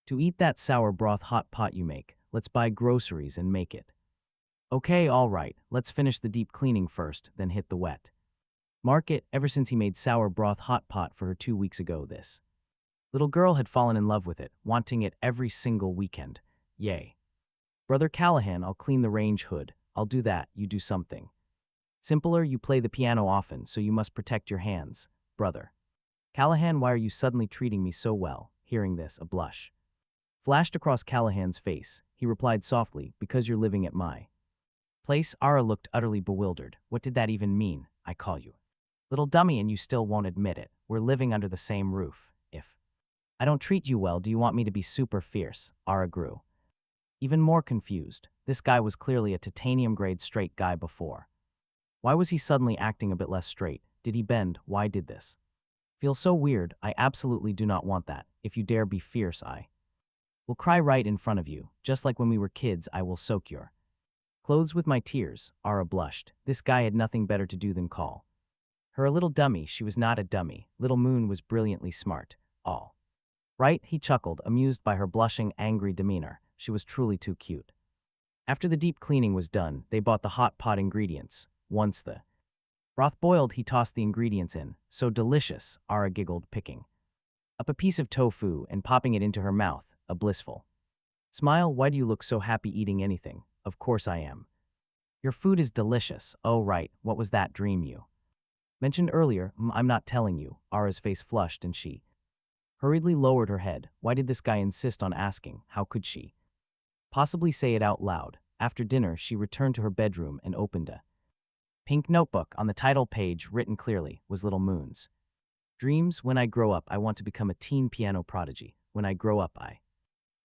Speaker 1: to eat that sour broth hot pot you make. Let's buy groceries and make it. Okay, all right. Let's finish the deep cleaning first, then hit the wet market. Ever since he made sour broth hot pot for her 2 weeks ago, this little girl had fallen in love with it, wanting it every single weekend. Yay. Brother Callahan, I'll clean the range hood. I'll do that, you do something simpler. You play the piano often, so you must protect your hands. Brother Callahan, why are you suddenly treating me so well? Hearing this, a blush flashed across Callahan's face. He replied softly, because you're living at my place. Ara looked utterly bewildered. What did that even mean? I call you little dummy and you still won't admit it. We're living under the same roof. If I don't treat you well, do you want me to be super fierce? Ara grew even more confused. This guy was clearly a titanium-grade straight guy before. Why was he suddenly acting a bit less straight? Did he bend? Why did this feel so weird? I absolutely do not want that. If you dare be fierce, I will cry right in front of you. Just like when we were kids, I will soak your clothes with my tears. Ara blushed. This guy had nothing better to do than call her a little dummy. She was not a dummy. Little Moon was brilliantly smart. All right, he chuckled, amused by her blushing, angry demeanor. She was truly too cute. After the deep cleaning was done, they bought the hot pot ingredients. Once the broth boiled, he tossed the ingredients in. So delicious, Ara giggled, picking up a piece of tofu and popping it into her mouth, a blissful smile. Why do you look so happy eating anything? Of course I am. Your food is delicious. Oh right, what was that dream you mentioned earlier? I'm not telling you. Ara's face flushed and she hurriedly lowered her head. Why did this guy insist on asking? How could she possibly say it out loud? After dinner, she returned to her bedroom and opened a pink notebook. On the title page, written clearly, was Little Moon's dreams. When I grow up, I want to become a teen piano prodigy. When I grow up, I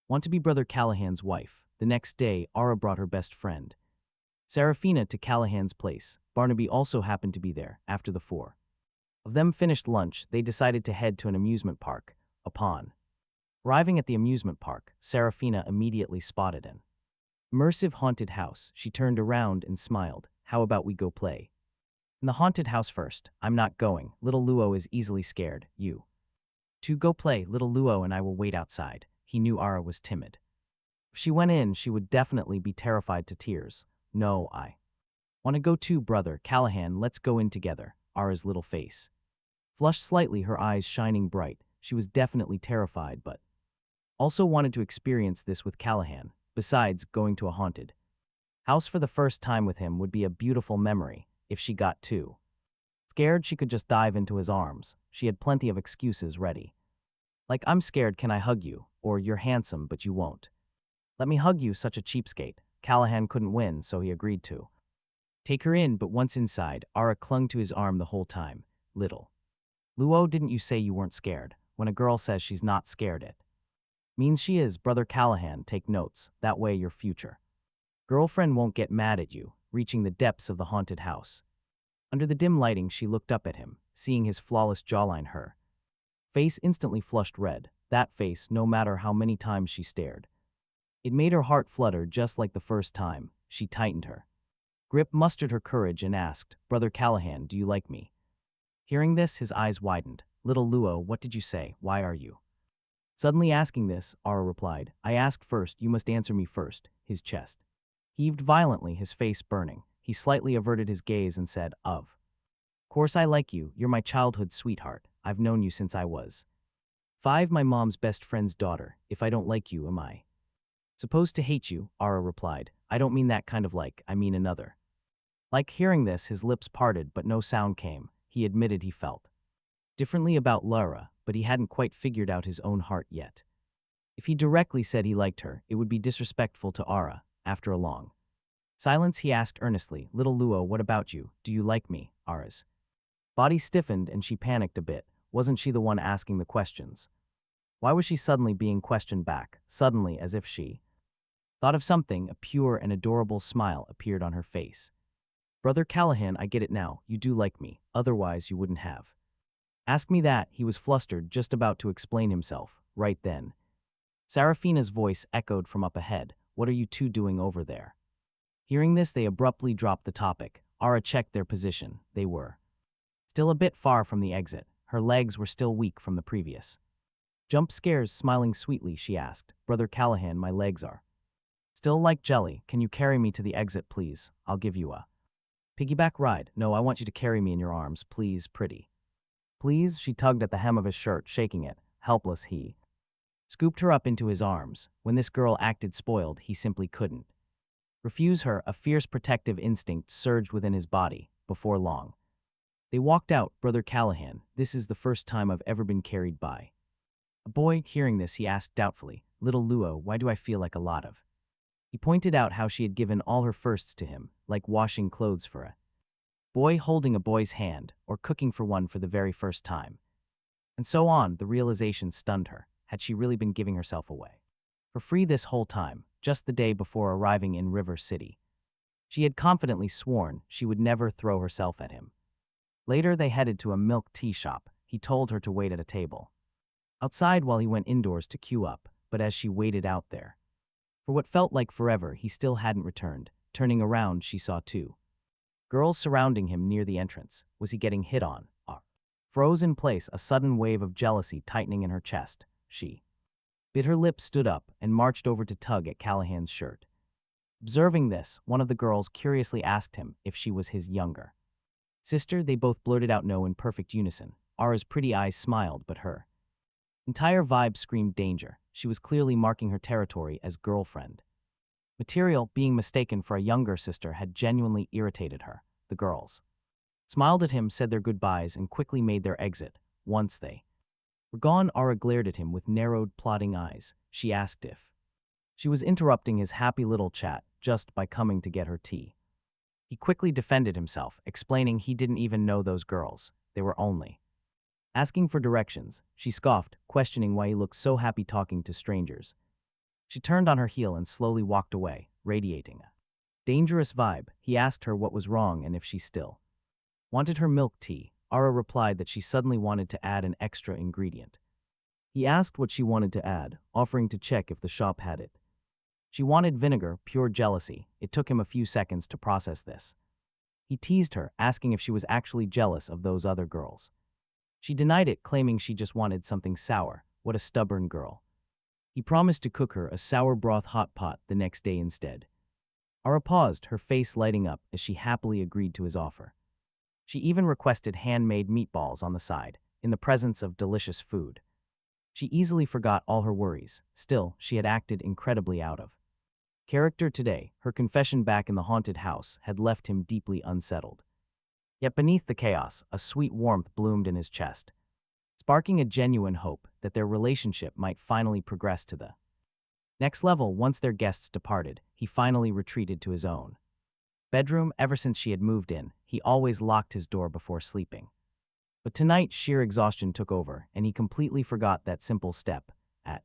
Speaker 1: want to be Brother Callahan's wife. The next day, Ara brought her best friend, Serafina, to Callahan's place. Barnaby also happened to be there. After the four of them finished lunch, they decided to head to an amusement park. Upon arriving at the amusement park, Serafina immediately spotted an immersive haunted house. She turned around and smiled. How about we go play in the haunted house first? I'm not going. Little Luo is easily scared. You two go play. Little Luo and I will wait outside. He knew Ara was timid. If she went in, she would definitely be terrified to tears. No, I want to go too, Brother Callahan. Let's go in together. Ara's little face flushed slightly, her eyes shining bright. She was definitely terrified, but also wanted to experience this with Callahan. Besides, going to a haunted house for the first time with him would be a beautiful memory. If she got too scared, she could just dive into his arms. She had plenty of excuses ready. Like, I'm scared, can I hug you? Or, you're handsome, but you won't let me hug you, such a cheapskate. Callahan couldn't win, so he agreed to take her in, but once inside, Ara clung to his arm the whole time. Little Luo, didn't you say you weren't scared? When a girl says she's not scared, it means she is. Brother Callahan, take notes. That way your future Girlfriend won't get mad at you, reaching the depths of the haunted house. Under the dim lighting, she looked up at him, seeing his flawless jawline. Her face instantly flushed red, that face no matter how many times she stared. It made her heart flutter just like the first time. She tightened her grip, mustered her courage, and asked, "Brother Callahan, do you like me?" Hearing this, his eyes widened. "Little Luo, what did you say? Why are you suddenly asking this?" Ara replied. "I asked first, you must answer me first." His chest heaved violently, his face burning. He slightly averted his gaze and said, "Of course I like you. You're my childhood sweetheart. I've known you since I was 5, my mom's best friend's daughter. If I don't like you, am I supposed to hate you?" Ara replied. "I don't mean that kind of like, I mean another." Like. Hearing this, his lips parted, but no sound came. He admitted he felt differently about Lara, but he hadn't quite figured out his own heart yet. If he directly said he liked her, it would be disrespectful to Ara. After a long silence, he asked earnestly, "Little Luo, what about you? Do you like me?" Ara's body stiffened and she panicked a bit. Wasn't she the one asking the questions? Why was she suddenly being questioned back? Suddenly, as if she thought of something, a pure and adorable smile appeared on her face. "Brother Callahan, I get it now. You do like me. Otherwise, you wouldn't have asked me that." He was flustered, just about to explain himself. Right then, Serafina's voice echoed from up ahead. "What are you two doing over there?" Hearing this, they abruptly dropped the topic. Ara checked their position. They were still a bit far from the exit. Her legs were still weak from the previous jump scares. Smiling sweetly, she asked, "Brother Callahan, my legs are still like jelly. Can you carry me to the exit, please? I'll give you a piggyback ride." "No, I want you to carry me in your arms, please, pretty please." She tugged at the hem of his shirt, shaking it. Helpless, he scooped her up into his arms. When this girl acted spoiled, he simply couldn't refuse her. A fierce protective instinct surged within his body. Before long, they walked out. "Brother Callahan, this is the first time I've ever been carried by a boy." Hearing this, he asked doubtfully, "Little Luo, why do I feel like a lot of..." He pointed out how she had given all her firsts to him, like washing clothes for a boy, holding a boy's hand, or cooking for one for the very first time. And so on. The realization stunned her. Had she really been giving herself away for free this whole time, just the day before arriving in River City? She had confidently sworn she would never throw herself at him. Later, they headed to a milk tea shop. He told her to wait at a table outside while he went indoors to queue up, but as she waited out there for what felt like forever, he still hadn't returned. Turning around, she saw two girls surrounding him near the entrance. Was he getting hit on? Froze in place, a sudden wave of jealousy tightening in her chest. She bit her lip, stood up, and marched over to tug at Callahan's shirt. Observing this, one of the girls curiously asked him if she was his younger sister. They both blurted out no in perfect unison. Ara's pretty eyes smiled, but her entire vibe screamed danger. She was clearly marking her territory as girlfriend material. Being mistaken for a younger sister had genuinely irritated her. The girls smiled at him, said their goodbyes, and quickly made their exit. Once they were gone, Ara glared at him with narrowed, plotting eyes. She asked if she was interrupting his happy little chat just by coming to get her tea. He quickly defended himself, explaining he didn't even know those girls. They were only asking for directions. She scoffed, questioning why he looked so happy talking to strangers. She turned on her heel and slowly walked away, radiating a dangerous vibe. He asked her what was wrong and if she still wanted her milk tea. Ara replied that she suddenly wanted to add an extra ingredient. He asked what she wanted to add, offering to check if the shop had it. She wanted vinegar. Pure jealousy. It took him a few seconds to process this. He teased her, asking if she was actually jealous of those other girls. She denied it, claiming she just wanted something sour. What a stubborn girl. He promised to cook her a sour broth hot pot the next day instead. Ara paused, her face lighting up as she happily agreed to his offer. She even requested handmade meatballs on the side, in the presence of delicious food. She easily forgot all her worries. Still, she had acted incredibly out of character today. Her confession back in the haunted house had left him deeply unsettled. Yet beneath the chaos, a sweet warmth bloomed in his chest, sparking a genuine hope that their relationship might finally progress to the next level. Once their guests departed, he finally retreated to his own bedroom. Ever since she had moved in, he always locked his door before sleeping. But tonight, sheer exhaustion took over, and he completely forgot that simple step. At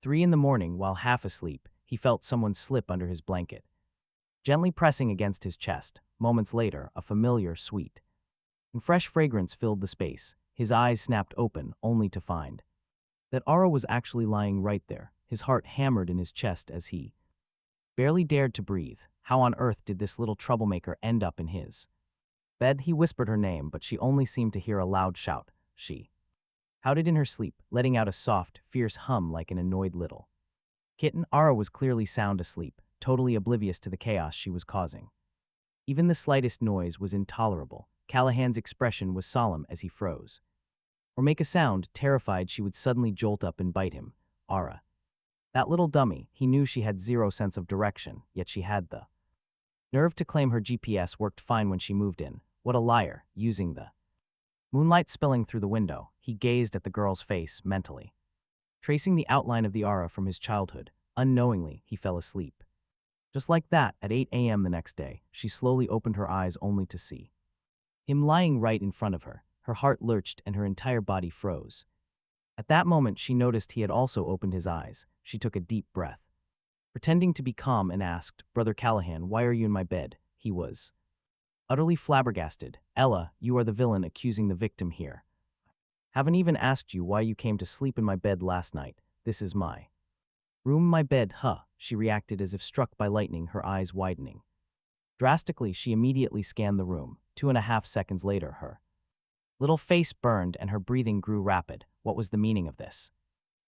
Speaker 1: 3 in the morning, while half asleep, he felt someone slip under his blanket. gently pressing against his chest. Moments later, a familiar, sweet, and fresh fragrance filled the space. His eyes snapped open, only to find that Ara was actually lying right there. His heart hammered in his chest as he barely dared to breathe. How on earth did this little troublemaker end up in his bed? He whispered her name, but she only seemed to hear a loud shout. She howled in her sleep, letting out a soft, fierce hum like an annoyed little kitten. Ara was clearly sound asleep, totally oblivious to the chaos she was causing. Even the slightest noise was intolerable. Callahan's expression was solemn as he froze. Or make a sound, terrified she would suddenly jolt up and bite him. Ara. That little dummy. He knew she had zero sense of direction, yet she had the nerve to claim her GPS worked fine when she moved in. What a liar, using the moonlight spilling through the window. He gazed at the girl's face, mentally tracing the outline of the Ara from his childhood. Unknowingly, he fell asleep. Just like that, at 8 a.m. the next day, she slowly opened her eyes only to see him lying right in front of her. Her heart lurched and her entire body froze. At that moment, she noticed he had also opened his eyes. She took a deep breath, pretending to be calm, and asked, "Brother Callahan, why are you in my bed?" He was utterly flabbergasted. "Ella, you are the villain accusing the victim here. Haven't even asked you why you came to sleep in my bed last night. This is my room, my bed, huh?" She reacted as if struck by lightning, her eyes widening drastically. She immediately scanned the room. 2.5 seconds later, her little face burned and her breathing grew rapid. What was the meaning of this?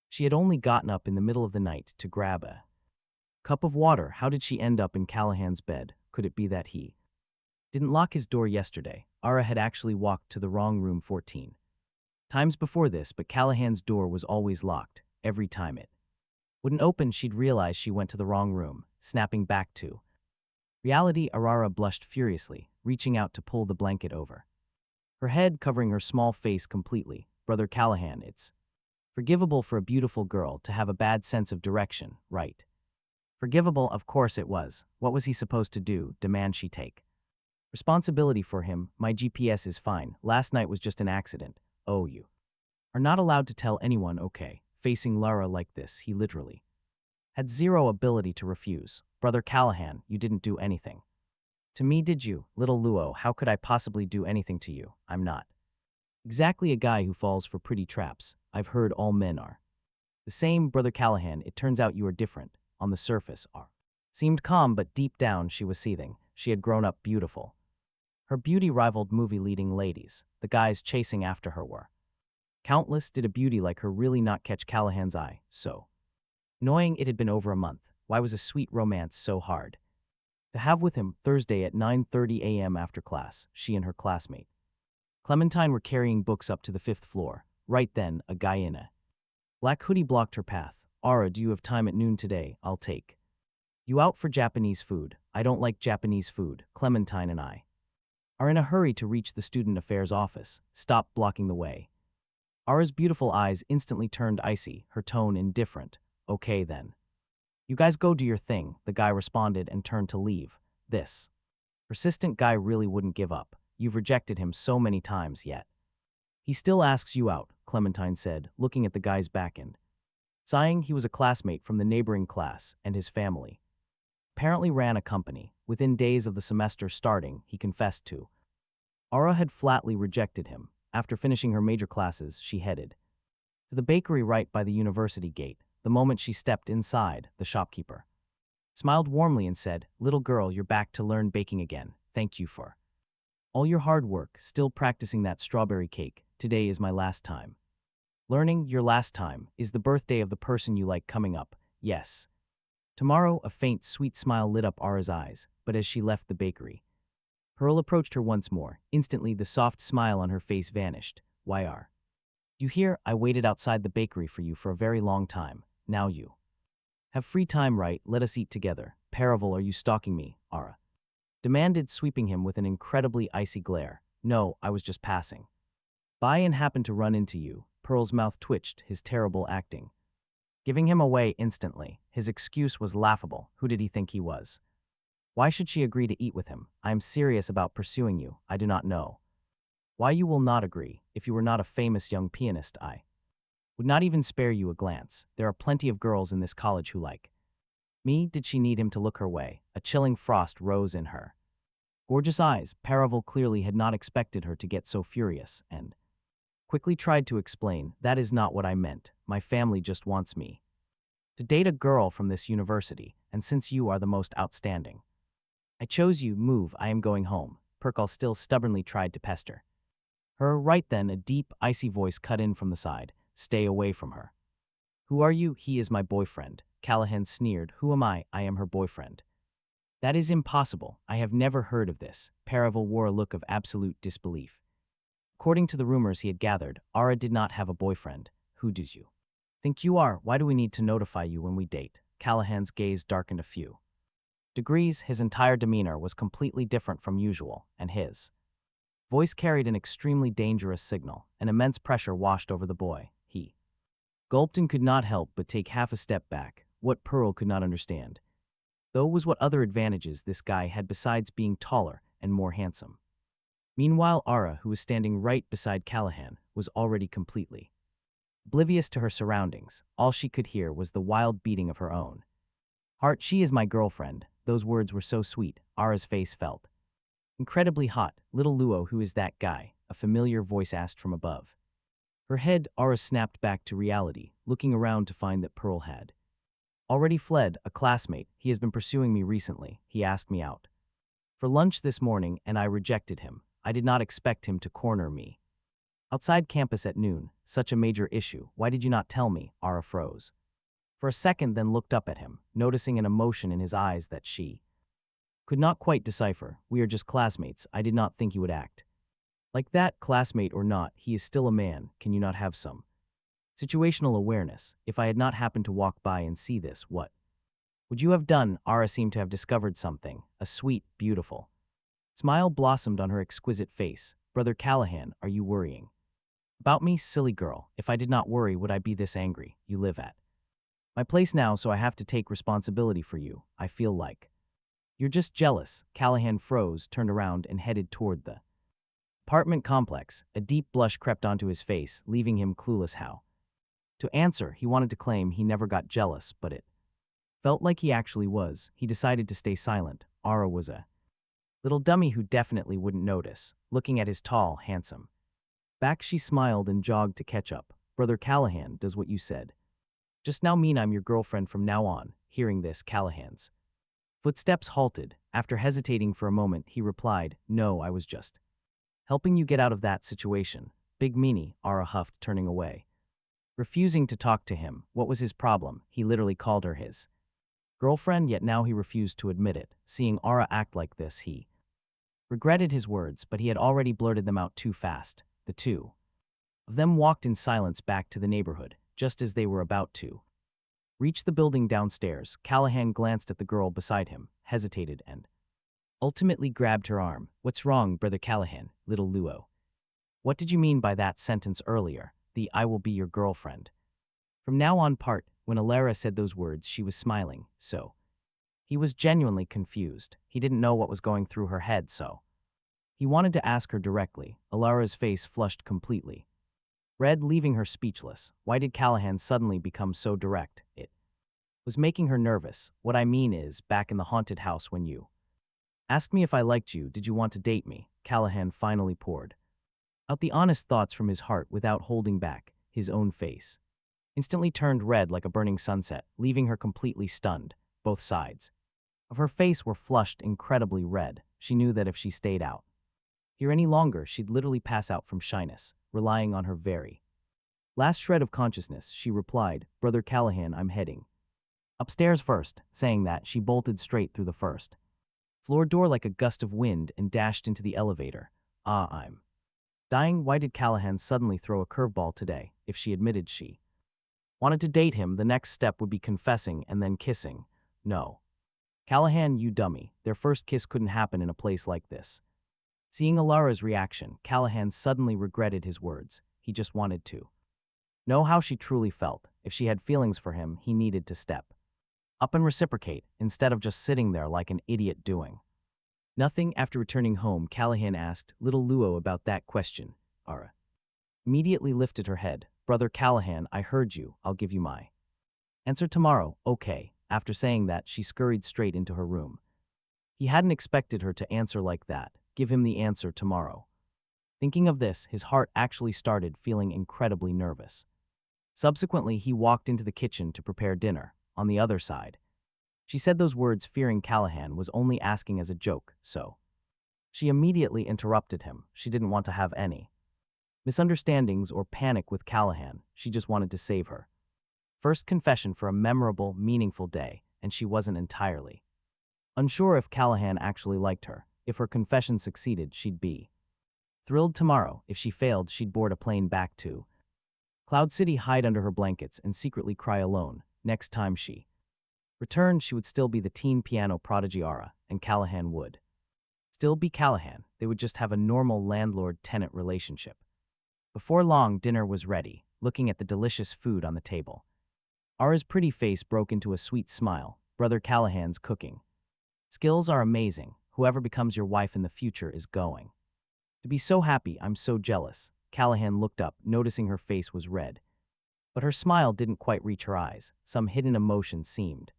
Speaker 1: She had only gotten up in the middle of the night to grab a cup of water. How did she end up in Callahan's bed? Could it be that he didn't lock his door yesterday? Ara had actually walked to the wrong room 14 times before this, but Callahan's door was always locked. Every time it wouldn't open, she'd realize she went to the wrong room. Snapping back to reality, Arara blushed furiously, reaching out to pull the blanket over her head, covering her small face completely. "Brother Callahan, it's forgivable for a beautiful girl to have a bad sense of direction, right?" Forgivable, of course it was. What was he supposed to do? Demand she take responsibility for him? "My GPS is fine. Last night was just an accident." "Oh, you are not allowed to tell anyone, okay?" Facing Lara like this, he literally had zero ability to refuse. "Brother Callahan, you didn't do anything to me, did you? Little Luo, how could I possibly do anything to you? I'm not exactly a guy who falls for pretty traps. I've heard all men are the same." "Brother Callahan, it turns out you are different." On the surface, Ar seemed calm, but deep down she was seething. She had grown up beautiful. Her beauty rivaled movie-leading ladies. The guys chasing after her were countless. Did a beauty like her really not catch Callahan's eye? So annoying. It had been over a month. Why was a sweet romance so hard to have with him? Thursday at 9:30 a.m. after class, she and her classmate Clementine were carrying books up to the 5th floor. Right then, a guy in a black hoodie blocked her path. "Ara, do you have time at noon today? I'll take you out for Japanese food." "I don't like Japanese food. Clementine and I are in a hurry to reach the student affairs office." "Stop blocking the way." Ara's beautiful eyes instantly turned icy, her tone indifferent. "Okay then. You guys go do your thing," the guy responded and turned to leave. This persistent guy really wouldn't give up. "You've rejected him so many times, yet he still asks you out," Clementine said, looking at the guy's back end. Sighing, he was a classmate from the neighboring class, and his family apparently ran a company. Within days of the semester starting, he confessed to Ara had flatly rejected him. After finishing her major classes, she headed to the bakery right by the university gate. The moment she stepped inside, the shopkeeper smiled warmly and said, "Little girl, you're back to learn baking again. Thank you for all your hard work. Still practicing that strawberry cake. Today is my last time learning." "Your last time? Is the birthday of the person you like coming up?" "Yes. Tomorrow." A faint, sweet smile lit up Ara's eyes, but as she left the bakery, Pearl approached her once more. Instantly, the soft smile on her face vanished. "Why are you here? I waited outside the bakery for you for a very long time. Now you have free time, right? Let us eat together." "Paravel, are you stalking me?" Ara demanded, sweeping him with an incredibly icy glare. "No, I was just passing by and happened to run into you." Pearl's mouth twitched, his terrible acting giving him away instantly. His excuse was laughable. Who did he think he was? Why should she agree to eat with him? "I am serious about pursuing you. I do not know why you will not agree. If you were not a famous young pianist, I would not even spare you a glance. There are plenty of girls in this college who like Me, did she need him to look her way? A chilling frost rose in her gorgeous eyes. Paravel clearly had not expected her to get so furious, and quickly tried to explain, that is not what I meant. My family just wants me to date a girl from this university, and since you are the most outstanding, I chose you. Move, I am going home. Perkal still stubbornly tried to pester her. Right then, a deep, icy voice cut in from the side. Stay away from her. Who are you? He is my boyfriend. Callahan sneered. Who am I? I am her boyfriend. That is impossible. I have never heard of this. Paravel wore a look of absolute disbelief. According to the rumors he had gathered, Ara did not have a boyfriend. Who does you think you are? Why do we need to notify you when we date? Callahan's gaze darkened a few degrees. His entire demeanor was completely different from usual, and his voice carried an extremely dangerous signal. An immense pressure washed over the boy. He gulped and could not help but take half a step back. What Pearl could not understand, though, was what other advantages this guy had besides being taller and more handsome. Meanwhile, Ara, who was standing right beside Callahan, was already completely oblivious to her surroundings. All she could hear was the wild beating of her own heart. She is my girlfriend. Those words were so sweet. Ara's face felt incredibly hot. Little Luo, who is that guy? A familiar voice asked from above her head. Ara snapped back to reality, looking around to find that Pearl had already fled. A classmate. He has been pursuing me recently. He asked me out for lunch this morning, and I rejected him. I did not expect him to corner me outside campus at noon. Such a major issue. Why did you not tell me? Ara froze for a second, then looked up at him, noticing an emotion in his eyes that she could not quite decipher. We are just classmates. I did not think you would act like that. Classmate or not, he is still a man. Can you not have some situational awareness? If I had not happened to walk by and see this, what would you have done? Ara seemed to have discovered something. A sweet, beautiful smile blossomed on her exquisite face. Brother Callahan, are you worrying about me? Silly girl. If I did not worry, would I be this angry? You live at my place now, so I have to take responsibility for you. I feel like you're just jealous. Callahan froze, turned around, and headed toward the apartment complex. A deep blush crept onto his face, leaving him clueless how to answer. He wanted to claim he never got jealous, but it felt like he actually was. He decided to stay silent. Ara was a little dummy who definitely wouldn't notice. Looking at his tall, handsome back, she smiled and jogged to catch up. Brother Callahan, does what you said just now mean I'm your girlfriend from now on? Hearing this, Callahan's footsteps halted. After hesitating for a moment, he replied, no, I was just helping you get out of that situation. Big meanie, Ara huffed, turning away, refusing to talk to him. What was his problem? He literally called her his girlfriend, yet now he refused to admit it. Seeing Ara act like this, he regretted his words, but he had already blurted them out too fast. The two of them walked in silence back to the neighborhood. Just as they were about to reach the building downstairs, Callahan glanced at the girl beside him, hesitated, and ultimately grabbed her arm. What's wrong, Brother Callahan? Little Luo, what did you mean by that sentence earlier? The I will be your girlfriend from now on part. When Alara said those words, she was smiling, so he was genuinely confused. He didn't know what was going through her head, so he wanted to ask her directly. Alara's face flushed completely red, leaving her speechless. Why did Callahan suddenly become so direct? It was making her nervous. What I mean is, back in the haunted house when you asked me if I liked you, did you want to date me? Callahan finally poured out the honest thoughts from his heart without holding back. His own face instantly turned red like a burning sunset, leaving her completely stunned. Both sides of her face were flushed incredibly red. She knew that if she stayed out here any longer, she'd literally pass out from shyness. Relying on her very last shred of consciousness, she replied, Brother Callahan, I'm heading upstairs first. Saying that, she bolted straight through the first floor door like a gust of wind and dashed into the elevator. I'm dying. Why did Callahan suddenly throw a curveball today? If she admitted she wanted to date him, the next step would be confessing and then kissing. No. Callahan, you dummy. Their first kiss couldn't happen in a place like this. Seeing Alara's reaction, Callahan suddenly regretted his words. He just wanted to know how she truly felt. If she had feelings for him, he needed to step up and reciprocate, instead of just sitting there like an idiot doing nothing. After returning home, Callahan asked Little Luo about that question. Ara immediately lifted her head. Brother Callahan, I heard you. I'll give you my answer tomorrow. Okay. After saying that, she scurried straight into her room. He hadn't expected her to answer like that, give him the answer tomorrow. Thinking of this, his heart actually started feeling incredibly nervous. Subsequently, he walked into the kitchen to prepare dinner. On the other side, she said those words fearing Callahan was only asking as a joke, so. She immediately interrupted him. She didn't want to have any misunderstandings or panic with Callahan. She just wanted to save her first confession for a memorable, meaningful day, and she wasn't entirely unsure if Callahan actually liked her. If her confession succeeded, she'd be thrilled tomorrow. If she failed, she'd board a plane back to Cloud City, hide under her blankets, and secretly cry alone. Next time she returned, she would still be the teen piano prodigy Ara, and Callahan would still be Callahan. They would just have a normal landlord-tenant relationship. Before long, dinner was ready. Looking at the delicious food on the table, Ara's pretty face broke into a sweet smile. Brother Callahan's cooking skills are amazing. Whoever becomes your wife in the future is going to be so happy. I'm so jealous. Callahan looked up, noticing her face was red. But her smile didn't quite reach her eyes. Some hidden emotion seemed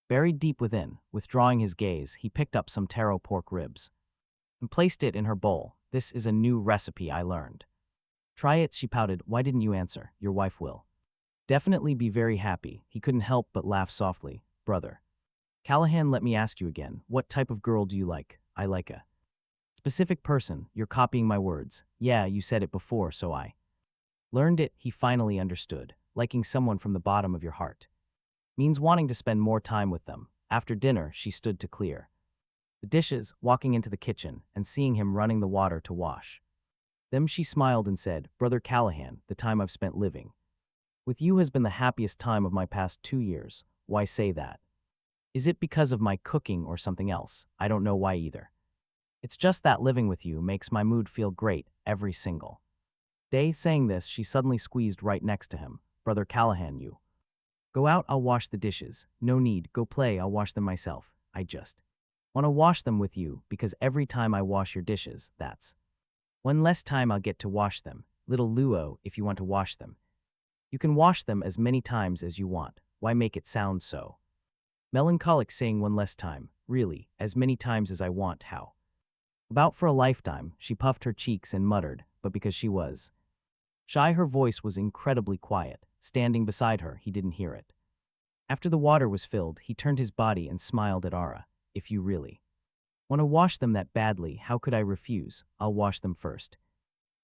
Speaker 1: buried deep within. Withdrawing his gaze, he picked up some taro pork ribs and placed it in her bowl. This is a new recipe I learned. Try it, she pouted. Why didn't you answer? Your wife will definitely be very happy. He couldn't help but laugh softly. Brother Callahan, let me ask you again. What type of girl do you like? I like a specific person. You're copying my words. Yeah, you said it before, so I learned it. He finally understood. Liking someone from the bottom of your heart means wanting to spend more time with them. After dinner, she stood to clear the dishes, walking into the kitchen and seeing him running the water to wash them. She smiled and said, Brother Callahan, the time I've spent living with you has been the happiest time of my past 2 years. Why say that? Is it because of my cooking or something else? I don't know why either. It's just that living with you makes my mood feel great every single day. Saying this, she suddenly squeezed right next to him. Brother Callahan, you go out, I'll wash the dishes. No need, go play, I'll wash them myself. I just want to wash them with you because every time I wash your dishes, that's one less time I'll get to wash them. Little Luo, if you want to wash them, you can wash them as many times as you want. Why make it sound so melancholic saying one less time? Really, as many times as I want. How about for a lifetime? She puffed her cheeks and muttered, but because she was shy, her voice was incredibly quiet. Standing beside her, he didn't hear it. After the water was filled, he turned his body and smiled at Ara. If you really want to wash them that badly, how could I refuse? I'll wash them first.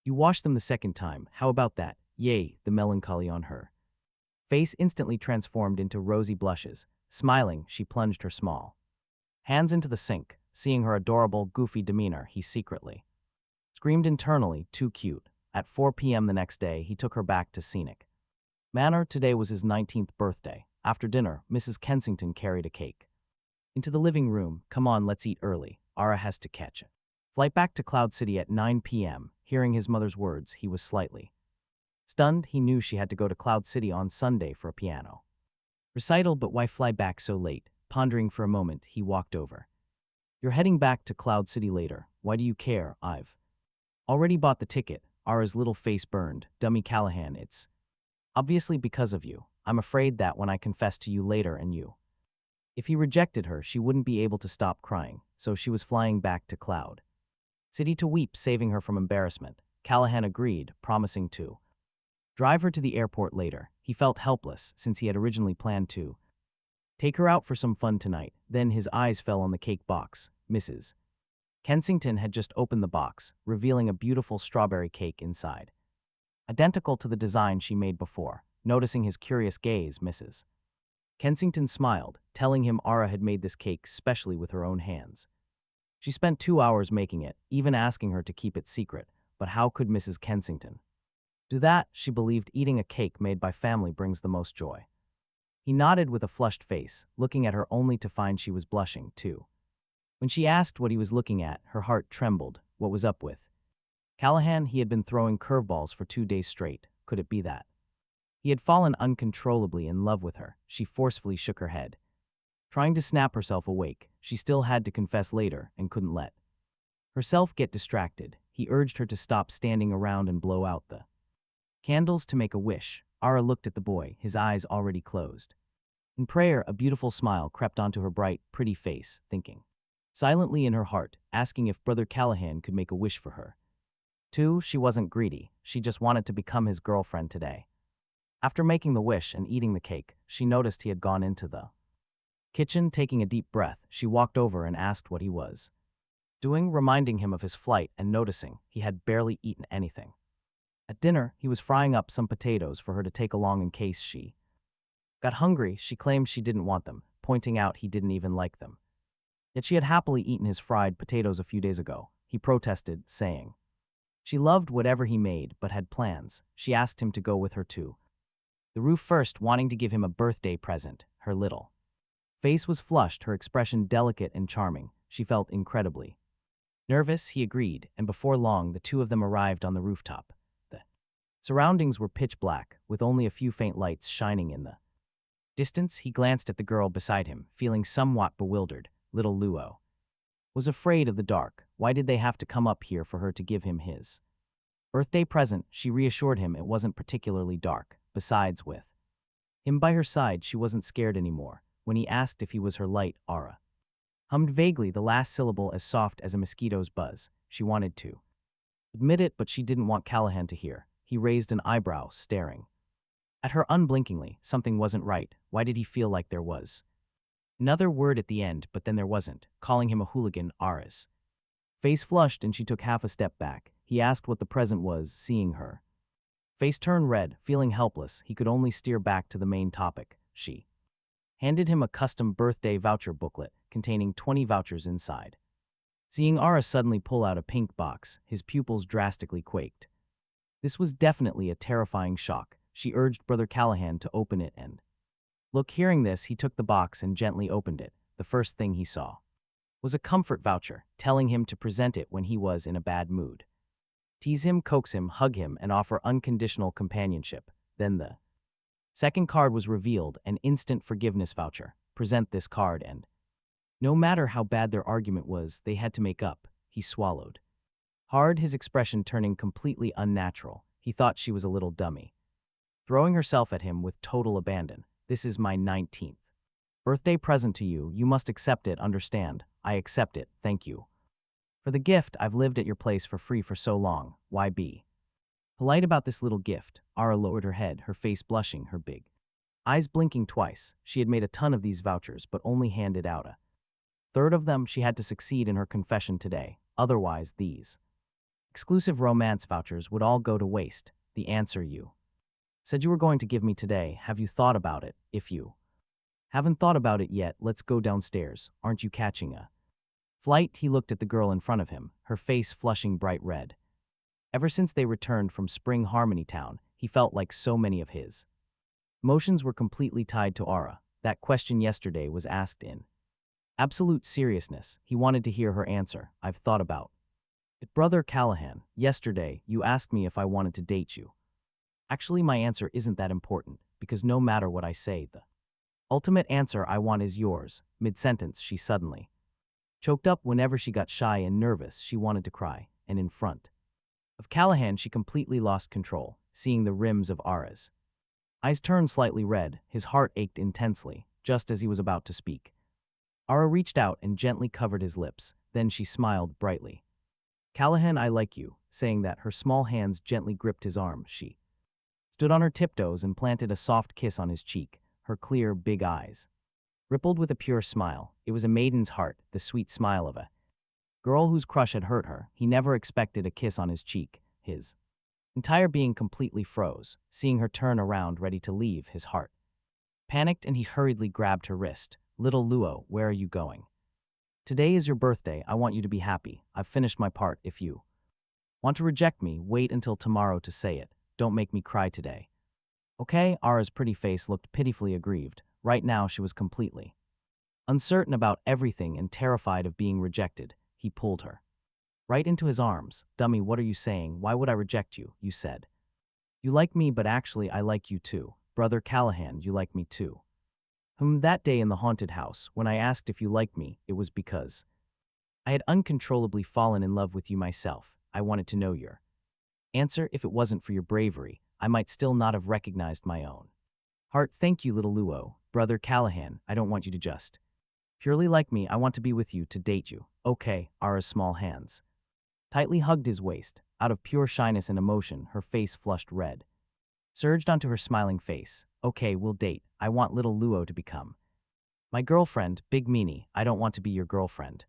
Speaker 1: You wash them the second time. How about that? Yay, the melancholy on her face instantly transformed into rosy blushes. Smiling, she plunged her small hands into the sink. Seeing her adorable, goofy demeanor, he secretly screamed internally, too cute. At 4 p.m. the next day, he took her back to Scenic Manor. Today was his 19th birthday. After dinner, Mrs. Kensington carried a cake into the living room. Come on, let's eat early. Ara has to catch a flight back to Cloud City at 9 p.m. Hearing his mother's words, he was slightly stunned. He knew she had to go to Cloud City on Sunday for a piano recital, but why fly back so late? Pondering for a moment, he walked over. You're heading back to Cloud City later. Why do you care? I've already bought the ticket. Ara's little face burned. Dummy Callahan, it's obviously because of you. I'm afraid that when I confess to you later and you, if he rejected her, she wouldn't be able to stop crying, so she was flying back to Cloud City to weep, saving her from embarrassment. Callahan agreed, promising to drive her to the airport later. He felt helpless since he had originally planned to take her out for some fun tonight. Then his eyes fell on the cake box. Mrs. Kensington had just opened the box, revealing a beautiful strawberry cake inside, identical to the design she made before. Noticing his curious gaze, Mrs. Kensington smiled, telling him Ara had made this cake specially with her own hands. She spent 2 hours making it, even asking her to keep it secret. But how could Mrs. Kensington do that? She believed eating a cake made by family brings the most joy. He nodded with a flushed face, looking at her only to find she was blushing, too. When she asked what he was looking at, her heart trembled. What was up with Callahan? He had been throwing curveballs for 2 days straight. Could it be that he had fallen uncontrollably in love with her? She forcefully shook her head, trying to snap herself awake. She still had to confess later and couldn't let herself get distracted. He urged her to stop standing around and blow out the candles to make a wish. Ara looked at the boy, his eyes already closed. In prayer, a beautiful smile crept onto her bright, pretty face, thinking. Silently in her heart, asking if Brother Callahan could make a wish for her. Two, she wasn't greedy, she just wanted to become his girlfriend today. After making the wish and eating the cake, she noticed he had gone into the kitchen. Taking a deep breath, she walked over and asked what he was doing, reminding him of his flight and noticing he had barely eaten anything. At dinner, he was frying up some potatoes for her to take along in case she got hungry. She claimed she didn't want them, pointing out he didn't even like them. Yet she had happily eaten his fried potatoes a few days ago. He protested, saying she loved whatever he made but had plans. She asked him to go with her to the roof first, wanting to give him a birthday present. Her little face was flushed, her expression delicate and charming. She felt incredibly nervous. He agreed, and before long the two of them arrived on the rooftop. The surroundings were pitch black, with only a few faint lights shining in the distance. He glanced at the girl beside him, feeling somewhat bewildered. Little Luo was afraid of the dark. Why did they have to come up here for her to give him his birthday present? She reassured him it wasn't particularly dark. Besides, with him by her side, she wasn't scared anymore. When he asked if he was her light, Ara hummed vaguely, the last syllable as soft as a mosquito's buzz. She wanted to admit it, but she didn't want Callahan to hear. He raised an eyebrow, staring at her unblinkingly. Something wasn't right. Why did he feel like there was another word at the end, but then there wasn't? Calling him a hooligan. Ara's face flushed and she took half a step back. He asked what the present was, seeing her face turn red, feeling helpless. He could only steer back to the main topic. She handed him a custom birthday voucher booklet containing 20 vouchers inside. Seeing Ara suddenly pull out a pink box, his pupils drastically quaked. This was definitely a terrifying shock. She urged Brother Callahan to open it and look. Hearing this, he took the box and gently opened it. The first thing he saw was a comfort voucher, telling him to present it when he was in a bad mood. Tease him, coax him, hug him, and offer unconditional companionship. Then the second card was revealed, an instant forgiveness voucher. Present this card and no matter how bad their argument was, they had to make up. He swallowed hard, his expression turning completely unnatural. He thought she was a little dummy, throwing herself at him with total abandon. This is my 19th birthday present to you. You must accept it, understand? I accept it, thank you for the gift. I've lived at your place for free for so long. Why be polite about this little gift? Ara lowered her head, her face blushing, her big eyes blinking twice. She had made a ton of these vouchers, but only handed out a third of them. She had to succeed in her confession today. Otherwise, these exclusive romance vouchers would all go to waste. The answer you said you were going to give me today. Have you thought about it? If you haven't thought about it yet, let's go downstairs. Aren't you catching a flight? He looked at the girl in front of him, her face flushing bright red. Ever since they returned from Spring Harmony Town, he felt like so many of his emotions were completely tied to Ara. That question yesterday was asked in absolute seriousness. He wanted to hear her answer. I've thought about it, Brother Callahan. Yesterday, you asked me if I wanted to date you. Actually, my answer isn't that important, because no matter what I say, the ultimate answer I want is yours. Mid-sentence, she suddenly choked up. Whenever she got shy and nervous, she wanted to cry, and in front of Callahan, she completely lost control. Seeing the rims of Ara's eyes turn slightly red, his heart ached intensely. Just as he was about to speak, Ara reached out and gently covered his lips. Then she smiled brightly. Callahan, I like you. Saying that, her small hands gently gripped his arm. She stood on her tiptoes and planted a soft kiss on his cheek. Her clear, big eyes rippled with a pure smile. It was a maiden's heart, the sweet smile of a girl whose crush had hurt her. He never expected a kiss on his cheek. His entire being completely froze. Seeing her turn around, ready to leave, his heart panicked and he hurriedly grabbed her wrist. Little Luo, where are you going? Today is your birthday. I want you to be happy. I've finished my part. If you want to reject me, wait until tomorrow to say it. Don't make me cry today. Okay? Ara's pretty face looked pitifully aggrieved. Right now she was completely uncertain about everything and terrified of being rejected. He pulled her right into his arms. Dummy, what are you saying? Why would I reject you? You said you like me, but actually I like you too. Brother Callahan, you like me too. That day in the haunted house, when I asked if you liked me, it was because I had uncontrollably fallen in love with you myself. I wanted to know your answer. If it wasn't for your bravery, I might still not have recognized my own heart. Thank you, little Luo. Brother Callahan, I don't want you to just purely like me, I want to be with you, to date you. Okay, Ara's small hands tightly hugged his waist. Out of pure shyness and emotion, her face flushed red, surged onto her smiling face. Okay, we'll date. I want little Luo to become my girlfriend, Big Meanie. I don't want to be your girlfriend.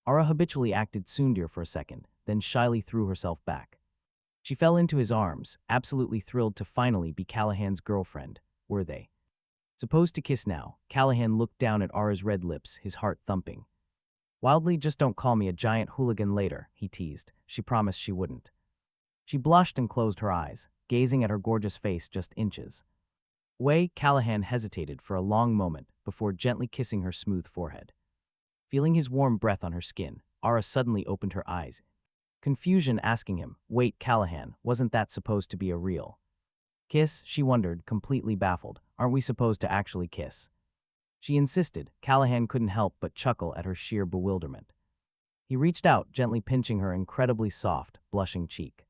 Speaker 1: Ara habitually acted tsundere for a second, then shyly threw herself back. She fell into his arms, absolutely thrilled to finally be Callahan's girlfriend. Were they supposed to kiss now? Callahan looked down at Ara's red lips, his heart thumping wildly. Just don't call me a giant hooligan later, he teased. She promised she wouldn't. She blushed and closed her eyes, gazing at her gorgeous face just inches away. Callahan hesitated for a long moment before gently kissing her smooth forehead. Feeling his warm breath on her skin, Ara suddenly opened her eyes, confusion asking him, "Wait, Callahan, wasn't that supposed to be a real kiss?" She wondered, completely baffled. "Aren't we supposed to actually kiss?" She insisted. Callahan couldn't help but chuckle at her sheer bewilderment. He reached out, gently pinching her incredibly soft, blushing cheek.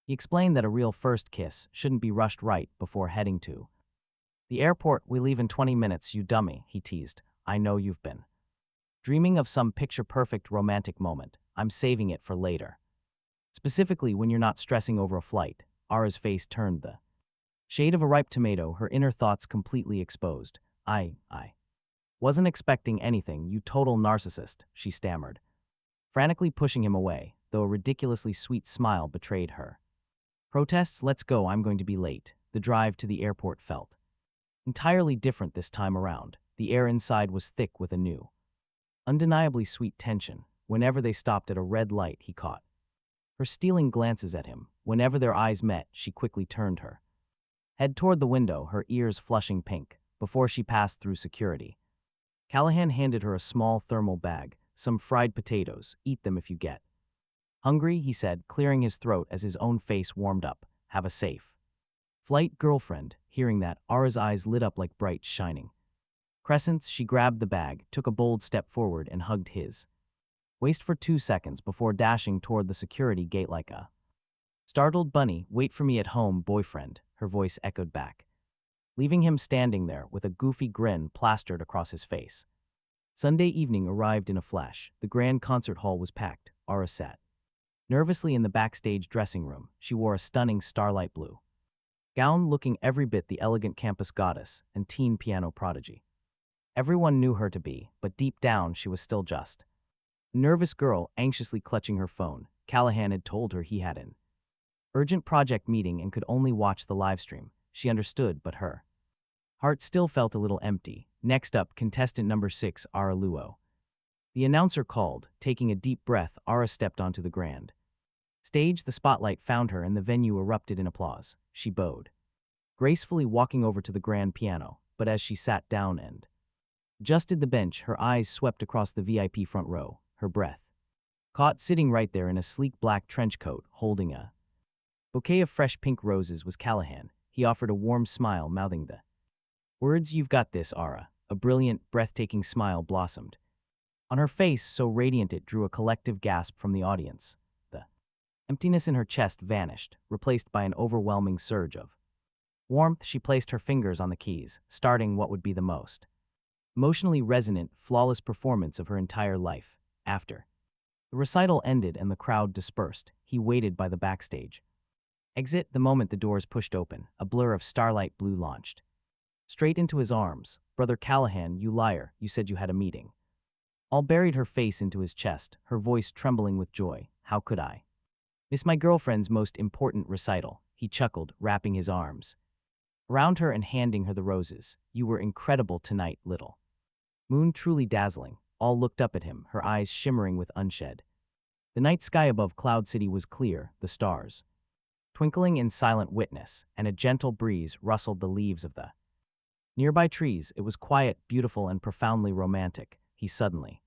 Speaker 1: He explained that a real first kiss shouldn't be rushed right before heading to the airport. "We leave in 20 minutes, you dummy," he teased. "I know you've been dreaming of some picture-perfect romantic moment. I'm saving it for later. Specifically when you're not stressing over a flight." Ara's face turned the shade of a ripe tomato, her inner thoughts completely exposed. I wasn't expecting anything, you total narcissist," she stammered, frantically pushing him away, though a ridiculously sweet smile betrayed her protests. "Let's go, I'm going to be late." The drive to the airport felt entirely different this time around. The air inside was thick with a new, undeniably sweet tension. Whenever they stopped at a red light, he caught her stealing glances at him. Whenever their eyes met, she quickly turned her head toward the window, her ears flushing pink. Before she passed through security, Callahan handed her a small thermal bag. "Some fried potatoes. Eat them if you get hungry," he said, clearing his throat as his own face warmed up. "Have a safe flight, girlfriend." Hearing that, Ara's eyes lit up like bright, shining crescents. She grabbed the bag, took a bold step forward, and hugged his waist for 2 seconds before dashing toward the security gate like a startled bunny. "Wait for me at home, boyfriend," her voice echoed back, leaving him standing there with a goofy grin plastered across his face. Sunday evening arrived in a flash. The grand concert hall was packed. Ara sat nervously in the backstage dressing room. She wore a stunning starlight blue gown, looking every bit the elegant campus goddess and teen piano prodigy everyone knew her to be, but deep down she was still just a nervous girl anxiously clutching her phone. Callahan had told her he had an urgent project meeting and could only watch the livestream. She understood, but her heart still felt a little empty. Next up, contestant number 6, Ara Luo. The announcer called. Taking a deep breath, Ara stepped onto the grand stage. The spotlight found her and the venue erupted in applause. She bowed, gracefully walking over to the grand piano, but as she sat down and adjusted the bench, her eyes swept across the VIP front row. Her breath caught. Sitting right there in a sleek black trench coat, holding a bouquet of fresh pink roses, was Callahan. He offered a warm smile, mouthing the words, "You've got this, Ara." A brilliant, breathtaking smile blossomed on her face, so radiant it drew a collective gasp from the audience. The emptiness in her chest vanished, replaced by an overwhelming surge of warmth. She placed her fingers on the keys, starting what would be the most emotionally resonant, flawless performance of her entire life. After the recital ended and the crowd dispersed, he waited by the backstage exit. The moment the doors pushed open, a blur of starlight blue launched straight into his arms. "Brother Callahan, you liar, you said you had a meeting." All buried her face into his chest, her voice trembling with joy. "How could I miss my girlfriend's most important recital?" He chuckled, wrapping his arms around her and handing her the roses. "You were incredible tonight, little moon, truly dazzling." All looked up at him, her eyes shimmering with unshed. The night sky above Cloud City was clear, the stars twinkling in silent witness, and a gentle breeze rustled the leaves of the nearby trees. It was quiet, beautiful, and profoundly romantic. He suddenly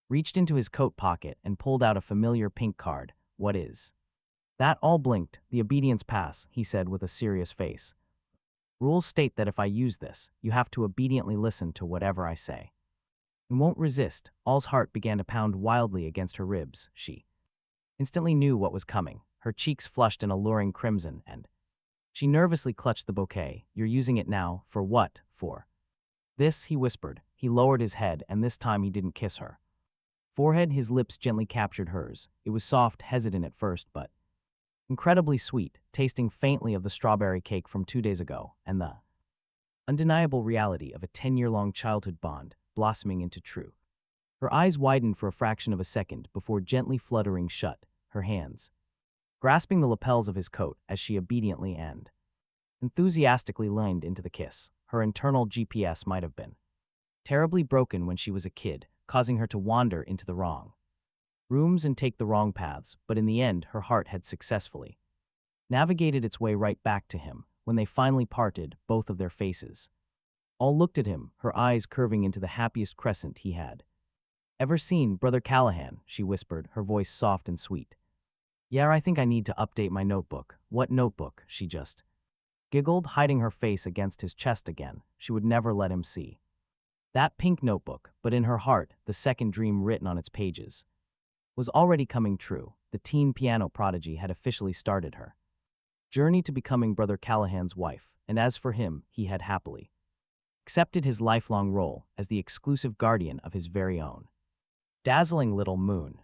Speaker 1: reached into his coat pocket and pulled out a familiar pink card. "What is that?" All blinked. "The obedience pass," he said with a serious face. "Rules state that if I use this, you have to obediently listen to whatever I say and won't resist." All's heart began to pound wildly against her ribs. She instantly knew what was coming. Her cheeks flushed an alluring crimson, and she nervously clutched the bouquet. "You're using it now? For what? For This, he whispered. He lowered his head, and this time he didn't kiss her. Forehead, his lips gently captured hers. It was soft, hesitant at first, but incredibly sweet, tasting faintly of the strawberry cake from 2 days ago, and the undeniable reality of a 10-year-long childhood bond blossoming into true. Her eyes widened for a fraction of a second before gently fluttering shut, her hands grasping the lapels of his coat as she obediently and enthusiastically leaned into the kiss. Her internal GPS might have been terribly broken when she was a kid, causing her to wander into the wrong rooms and take the wrong paths, but in the end, her heart had successfully navigated its way right back to him. When they finally parted, both of their faces all looked at him, her eyes curving into the happiest crescent he had ever seen. Brother Callahan, she whispered, her voice soft and sweet. Yeah, I think I need to update my notebook. What notebook? She just giggled, hiding her face against his chest again. She would never let him see that pink notebook, but in her heart, the second dream written on its pages was already coming true. The teen piano prodigy had officially started her journey to becoming Brother Callahan's wife, and as for him, he had happily accepted his lifelong role as the exclusive guardian of his very own dazzling little moon.